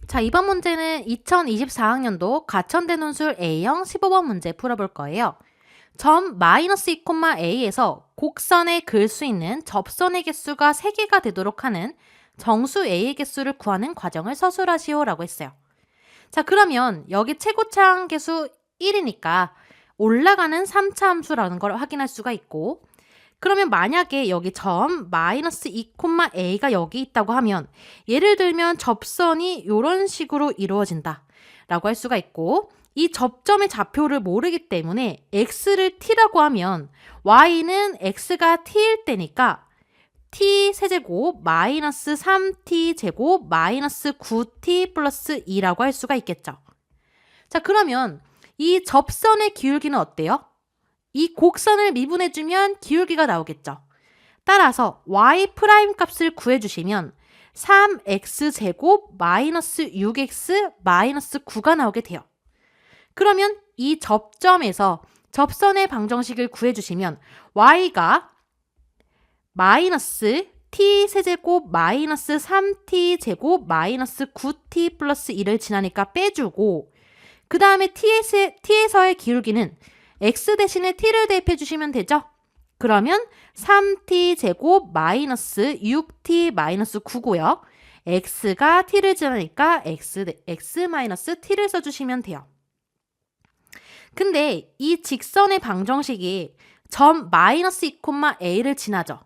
자, 이번 문제는 2024학년도 가천대논술 A형 15번 문제 풀어볼 거예요. 점 마이너스 2,a에서 곡선에 그을 수 있는 접선의 개수가 3개가 되도록 하는 정수 A의 개수를 구하는 과정을 서술하시오라고 했어요. 자, 그러면 여기 최고차항 개수 1이니까 올라가는 3차 함수라는 걸 확인할 수가 있고 그러면 만약에 여기 점 마이너스 2,a가 여기 있다고 하면 예를 들면 접선이 이런 식으로 이루어진다 라고 할 수가 있고 이 접점의 좌표를 모르기 때문에 x를 t라고 하면 y는 x가 t일 때니까 t 세제곱 마이너스 3t 제곱 마이너스 9t 플러스 2라고 할 수가 있겠죠. 자, 그러면 이 접선의 기울기는 어때요? 이 곡선을 미분해주면 기울기가 나오겠죠. 따라서 y' 값을 구해주시면 3x제곱 마이너스 6x 마이너스 9가 나오게 돼요. 그러면 이 접점에서 접선의 방정식을 구해주시면 y가 마이너스 t세제곱 마이너스 3t제곱 마이너스 9t 플러스 1을 지나니까 빼주고 그 다음에 t에서의 기울기는 x 대신에 t를 대입해 주시면 되죠. 그러면 3t제곱 마이너스 6t 마이너스 9고요. x가 t를 지나니까 x 마이너스 t를 써주시면 돼요. 근데 이 직선의 방정식이 점 마이너스 2,a를 지나죠.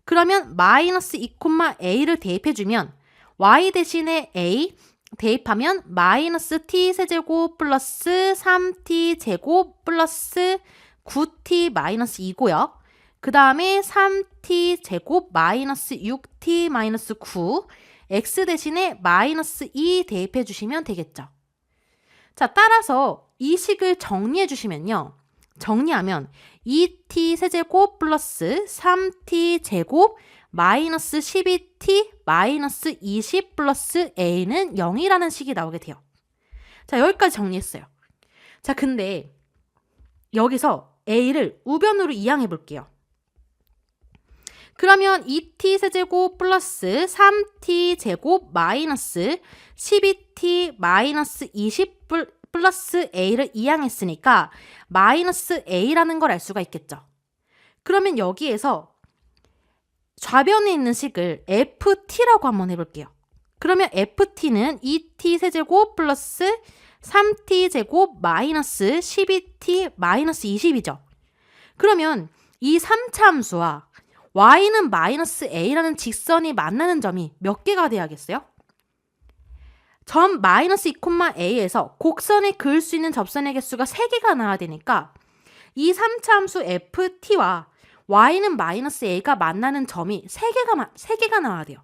그러면 마이너스 2,a를 대입해주면 y 대신에 a 대입하면 마이너스 t세제곱 플러스 3t제곱 플러스 9t 마이너스 2고요. 그 다음에 3t제곱 마이너스 6t 마이너스 9 x 대신에 마이너스 2 대입해 주시면 되겠죠. 자, 따라서 이 식을 정리해 주시면요. 정리하면 2t 세제곱 플러스 3t 제곱 마이너스 12t 마이너스 20 플러스 a는 0이라는 식이 나오게 돼요. 자, 여기까지 정리했어요. 자, 근데 여기서 a를 우변으로 이항해 볼게요. 그러면 2t 세제곱 플러스 3t 제곱 마이너스 12t 마이너스 20 플러스 a를 이항했으니까 마이너스 a라는 걸 알 수가 있겠죠. 그러면 여기에서 좌변에 있는 식을 ft라고 한번 해볼게요. 그러면 ft는 2t 세제곱 플러스 3t 제곱 마이너스 12t 마이너스 20이죠. 그러면 이 3차 함수와 y는 마이너스 a라는 직선이 만나는 점이 몇 개가 돼야겠어요? 점 마이너스 2,a에서 곡선에 그을 수 있는 접선의 개수가 3개가 나와야 되니까 이 3차 함수 ft와 y는 마이너스 a가 만나는 점이 3개가 나와야 돼요.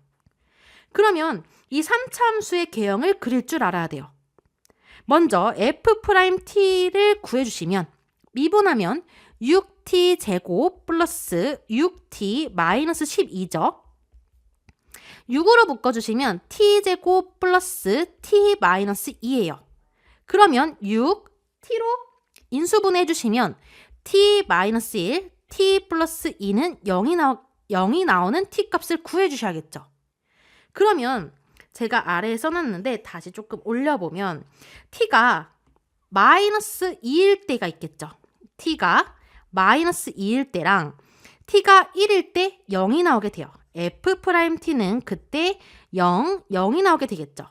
그러면 이 3차 함수의 개형을 그릴 줄 알아야 돼요. 먼저 f't를 구해주시면 미분하면 6t 제곱 플러스 6t 마이너스 12죠. 6으로 묶어주시면 t제곱 플러스 t 마이너스 2예요. 그러면 6, t로 인수분해 해주시면 t 마이너스 1, t 플러스 2는 0이 나오는 t 값을 구해주셔야겠죠. 그러면 제가 아래에 써놨는데 다시 조금 올려보면 t가 마이너스 2일 때가 있겠죠. t가 마이너스 2일 때랑 t가 1일 때 0이 나오게 돼요. f't는 그때 0이 나오게 되겠죠.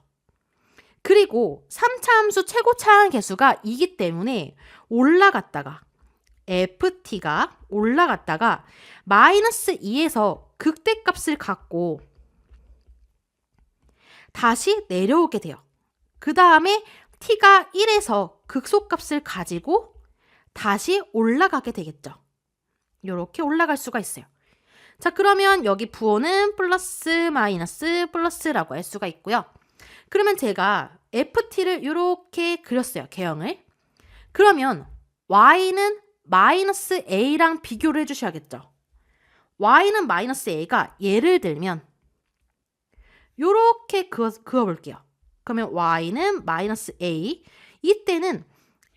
그리고 3차 함수 최고 차항 개수가 2기 때문에 올라갔다가 ft가 올라갔다가 마이너스 2에서 극대값을 갖고 다시 내려오게 돼요. 그 다음에 t가 1에서 극소값을 가지고 다시 올라가게 되겠죠. 이렇게 올라갈 수가 있어요. 자, 그러면 여기 부호는 플러스 마이너스 플러스라고 할 수가 있고요. 그러면 제가 ft를 이렇게 그렸어요. 개형을. 그러면 y는 마이너스 a랑 비교를 해주셔야겠죠. y는 마이너스 a가 예를 들면 이렇게 그어볼게요. 그러면 y는 마이너스 a, 이때는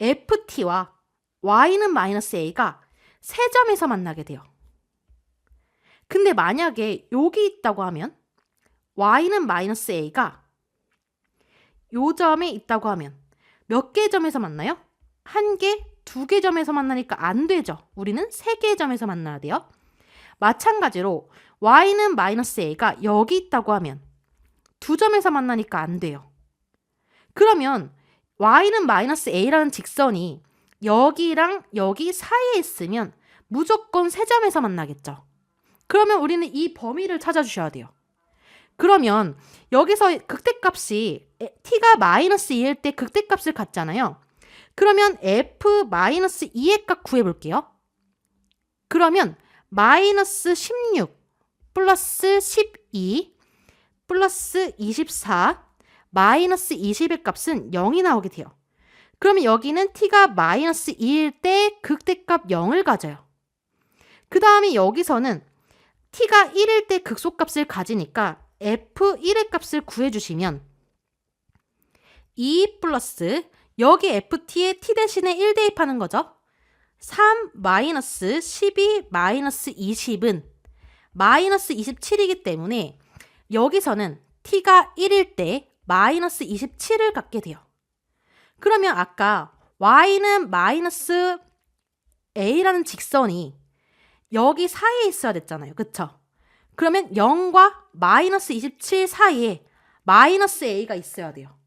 ft와 y는 마이너스 a가 세 점에서 만나게 돼요. 근데 만약에 여기 있다고 하면 y는 마이너스 a가 요 점에 있다고 하면 몇 개의 점에서 만나요? 한 개, 두 개 점에서 만나니까 안 되죠. 우리는 세 개의 점에서 만나야 돼요. 마찬가지로 y는 마이너스 a가 여기 있다고 하면 두 점에서 만나니까 안 돼요. 그러면 y는 마이너스 a라는 직선이 여기랑 여기 사이에 있으면 무조건 세 점에서 만나겠죠. 그러면 우리는 이 범위를 찾아주셔야 돼요. 그러면 여기서 극대값이 t가 마이너스 2일 때 극대값을 갖잖아요. 그러면 f 마이너스 2의 값 구해볼게요. 그러면 마이너스 16 플러스 12 플러스 24 마이너스 20의 값은 0이 나오게 돼요. 그러면 여기는 t가 마이너스 2일 때 극대값 0을 가져요. 그 다음에 여기서는 t가 1일 때 극소값을 가지니까 f1의 값을 구해주시면 2 플러스 여기 ft에 t 대신에 1 대입하는 거죠. 3 마이너스 12 마이너스 20은 마이너스 27이기 때문에 여기서는 t가 1일 때 마이너스 27을 갖게 돼요. 그러면 아까 y는 마이너스 a라는 직선이 여기 사이에 있어야 됐잖아요. 그쵸? 그러면 0과 마이너스 27 사이에 마이너스 a가 있어야 돼요.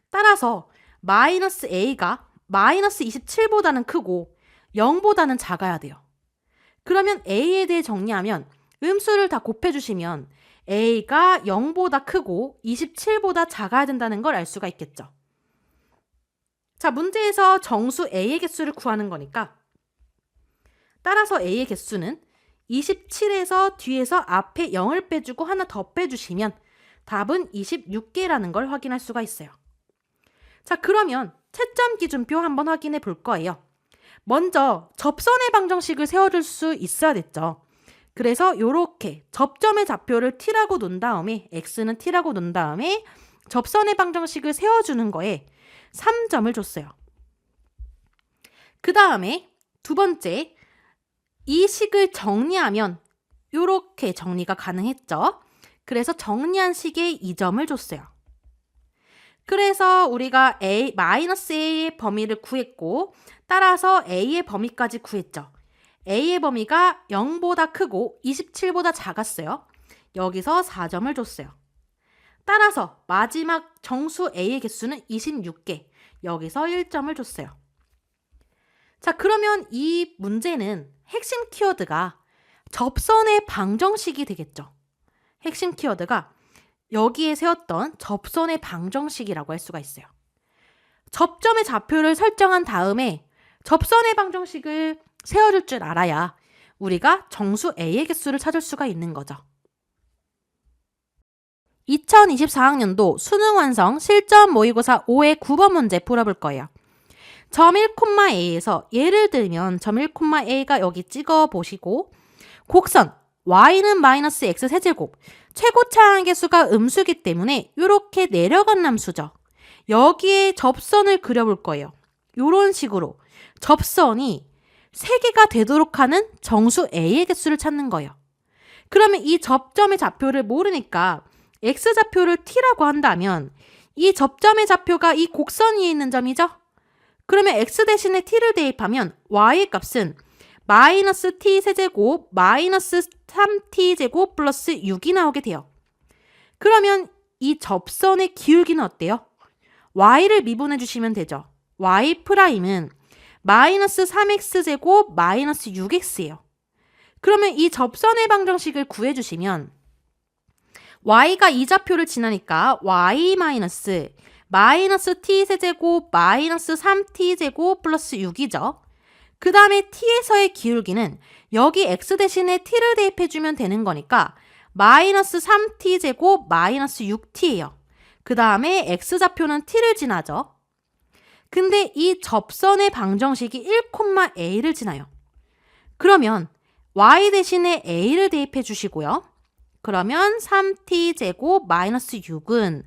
따라서 마이너스 a가 마이너스 27보다는 크고 0보다는 작아야 돼요. 그러면 a에 대해 정리하면 음수를 다 곱해주시면 a가 0보다 크고 27보다 작아야 된다는 걸 알 수가 있겠죠. 자, 문제에서 정수 a의 개수를 구하는 거니까 따라서 a의 개수는 27에서 뒤에서 앞에 0을 빼주고 하나 더 빼주시면 답은 26개라는 걸 확인할 수가 있어요. 자, 그러면 채점 기준표 한번 확인해 볼 거예요. 먼저 접선의 방정식을 세워줄 수 있어야 됐죠. 그래서 이렇게 접점의 좌표를 t라고 놓은 다음에 x는 t라고 놓은 다음에 접선의 방정식을 세워주는 거에 3점을 줬어요. 그 다음에 두 번째, 이 식을 정리하면 이렇게 정리가 가능했죠. 그래서 정리한 식에 2점을 줬어요. 그래서 우리가 -a의 범위를 구했고 따라서 a의 범위까지 구했죠. a의 범위가 0보다 크고 27보다 작았어요. 여기서 4점을 줬어요. 따라서 마지막 정수 a의 개수는 26개. 여기서 1점을 줬어요. 자, 그러면 이 문제는 핵심 키워드가 접선의 방정식이 되겠죠. 핵심 키워드가 여기에 세웠던 접선의 방정식이라고 할 수가 있어요. 접점의 좌표를 설정한 다음에 접선의 방정식을 세워줄 줄 알아야 우리가 정수 a의 개수를 찾을 수가 있는 거죠. 2024학년도 수능 완성 실전 모의고사 5의 9번 문제 풀어볼 거예요. 점 1,a에서 예를 들면 점 1,a가 여기 찍어 보시고 곡선 y는 마이너스 x 세제곱 최고 차항 개수가 음수기 때문에 이렇게 내려간 남수죠. 여기에 접선을 그려볼 거예요. 이런 식으로 접선이 3개가 되도록 하는 정수 a의 개수를 찾는 거예요. 그러면 이 접점의 좌표를 모르니까 x좌표를 t라고 한다면 이 접점의 좌표가 이 곡선 위에 있는 점이죠. 그러면 x 대신에 t를 대입하면 y의 값은 마이너스 t 세제곱 마이너스 3t 제곱 플러스 6이 나오게 돼요. 그러면 이 접선의 기울기는 어때요? y를 미분해 주시면 되죠. y 프라임은 마이너스 3x 제곱 마이너스 6x예요. 그러면 이 접선의 방정식을 구해주시면 y가 이 좌표를 지나니까 y 마이너스 t 세제곱 마이너스 3t 제곱 플러스 6이죠. 그 다음에 t에서의 기울기는 여기 x 대신에 t를 대입해주면 되는 거니까 마이너스 3t 제곱 마이너스 6t예요. 그 다음에 x좌표는 t를 지나죠. 근데 이 접선의 방정식이 1,a를 지나요. 그러면 y 대신에 a를 대입해 주시고요. 그러면 3t 제곱 마이너스 6은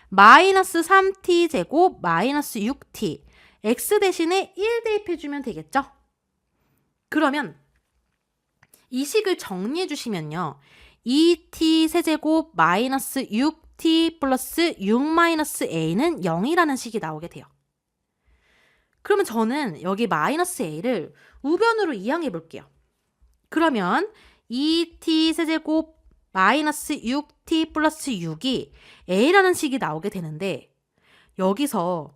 마이너스 3t 제곱 마이너스 6t x 대신에 1 대입해주면 되겠죠? 그러면 이 식을 정리해 주시면요. 2t 세제곱 마이너스 6t 플러스 6 마이너스 a는 0이라는 식이 나오게 돼요. 그러면 저는 여기 마이너스 a를 우변으로 이항해 볼게요. 그러면 2t 세제곱 마이너스 6t 플러스 6이 a라는 식이 나오게 되는데 여기서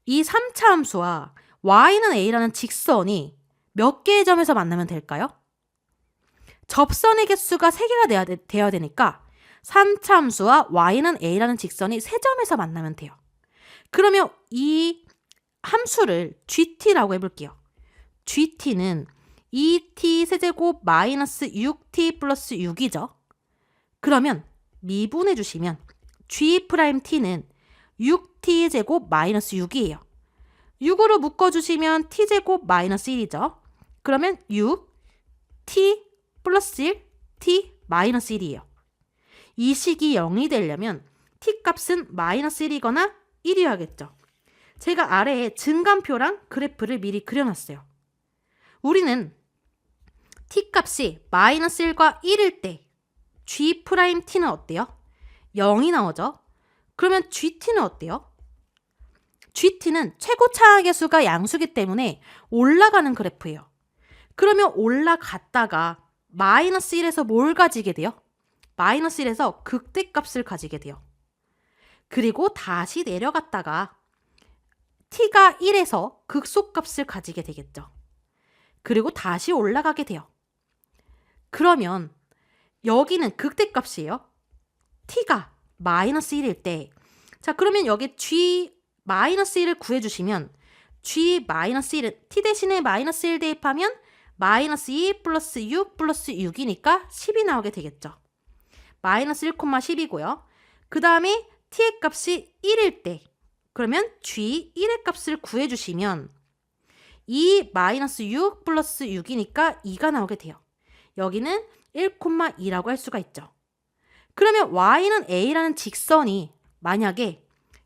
이 3차 함수와 y는 a라는 직선이 몇 개의 점에서 만나면 될까요? 접선의 개수가 3개가 되어야 되니까 3차 함수와 y는 a라는 직선이 3점에서 만나면 돼요. 그러면 이 함수를 gt라고 해볼게요. gt는 2t 세제곱 마이너스 6t 플러스 6이죠. 그러면 미분해 주시면 g't는 6t 제곱 마이너스 6이에요. 6으로 묶어주시면 t제곱 마이너스 1이죠. 그러면 6, t 플러스 1, t 마이너스 1이에요. 이 식이 0이 되려면 t 값은 마이너스 1이거나 1이어야겠죠. 제가 아래에 증감표랑 그래프를 미리 그려놨어요. 우리는 t 값이 마이너스 1과 1일 때 g't는 어때요? 0이 나오죠? 그러면 gt는 어때요? gt는 최고 차항의 수가 양수기 때문에 올라가는 그래프예요. 그러면 올라갔다가 마이너스 1에서 뭘 가지게 돼요? 마이너스 1에서 극대값을 가지게 돼요. 그리고 다시 내려갔다가 t가 1에서 극소값을 가지게 되겠죠. 그리고 다시 올라가게 돼요. 그러면 여기는 극대값이에요. t가 마이너스 1일 때, 자 그러면 여기 g 마이너스 1을 구해주시면 g 마이너스 1은 t 대신에 마이너스 1 대입하면 마이너스 2 플러스 6 플러스 6이니까 10이 나오게 되겠죠. 마이너스 1,10이고요. 그 다음에 t의 값이 1일 때, 그러면 g 1의 값을 구해주시면 2 마이너스 6 플러스 6이니까 2가 나오게 돼요. 여기는 1,2라고 할 수가 있죠. 그러면 y는 a라는 직선이 만약에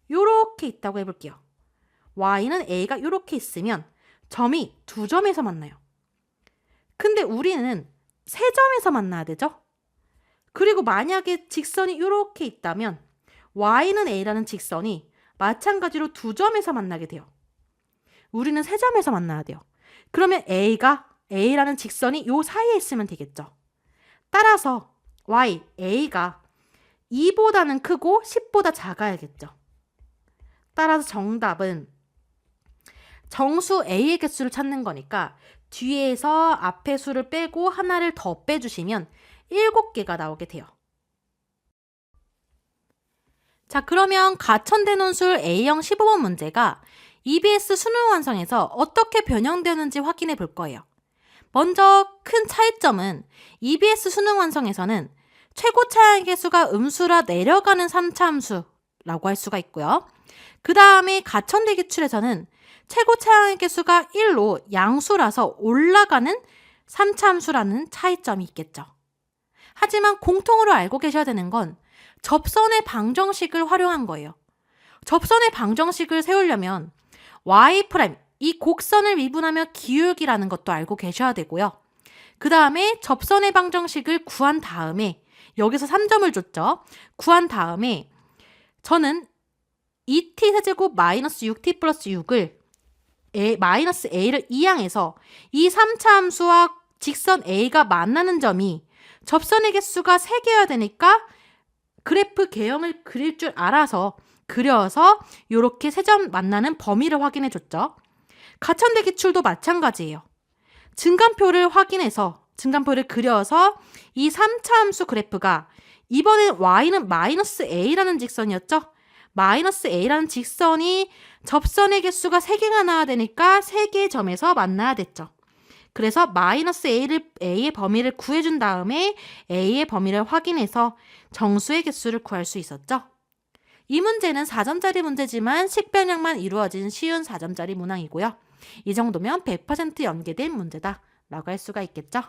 요렇게 있다고 해볼게요. y는 a가 요렇게 있으면 점이 두 점에서 만나요. 근데 우리는 세 점에서 만나야 되죠? 그리고 만약에 직선이 요렇게 있다면 y는 a라는 직선이 마찬가지로 두 점에서 만나게 돼요. 우리는 세 점에서 만나야 돼요. 그러면 a라는 직선이 요 사이에 있으면 되겠죠. 따라서 a가 2보다는 크고 10보다 작아야겠죠. 따라서 정답은 정수 a의 개수를 찾는 거니까 뒤에서 앞에 수를 빼고 하나를 더 빼주시면 7개가 나오게 돼요. 자, 그러면 가천대논술 A형 15번 문제가 EBS 수능 완성에서 어떻게 변형되는지 확인해 볼 거예요. 먼저 큰 차이점은 EBS 수능 완성에서는 최고 차항의 개수가 음수라 내려가는 3차 함수라고 할 수가 있고요. 그 다음에 가천대 기출에서는 최고 차항의 개수가 1로 양수라서 올라가는 3차 함수라는 차이점이 있겠죠. 하지만 공통으로 알고 계셔야 되는 건 접선의 방정식을 활용한 거예요. 접선의 방정식을 세우려면 y', 이 곡선을 미분하며 기울기라는 것도 알고 계셔야 되고요. 그 다음에 접선의 방정식을 구한 다음에 여기서 3점을 줬죠. 구한 다음에 저는 2t 세제곱 마이너스 6t 플러스 6을 마이너스 a를 이항해서 이 3차 함수와 직선 a가 만나는 점이 접선의 개수가 3개여야 되니까 그래프 개형을 그릴 줄 알아서 그려서 이렇게 세 점 만나는 범위를 확인해 줬죠. 가천대 기출도 마찬가지예요. 증감표를 그려서 이 3차 함수 그래프가 이번엔 y는 마이너스 a라는 직선이었죠. 마이너스 a라는 직선이 접선의 개수가 3개가 나와야 되니까 3개의 점에서 만나야 됐죠. 그래서 마이너스 a의 범위를 구해준 다음에 a의 범위를 확인해서 정수의 개수를 구할 수 있었죠. 이 문제는 4점짜리 문제지만 식변형만 이루어진 쉬운 4점짜리 문항이고요. 이 정도면 100% 연계된 문제다 라고 할 수가 있겠죠.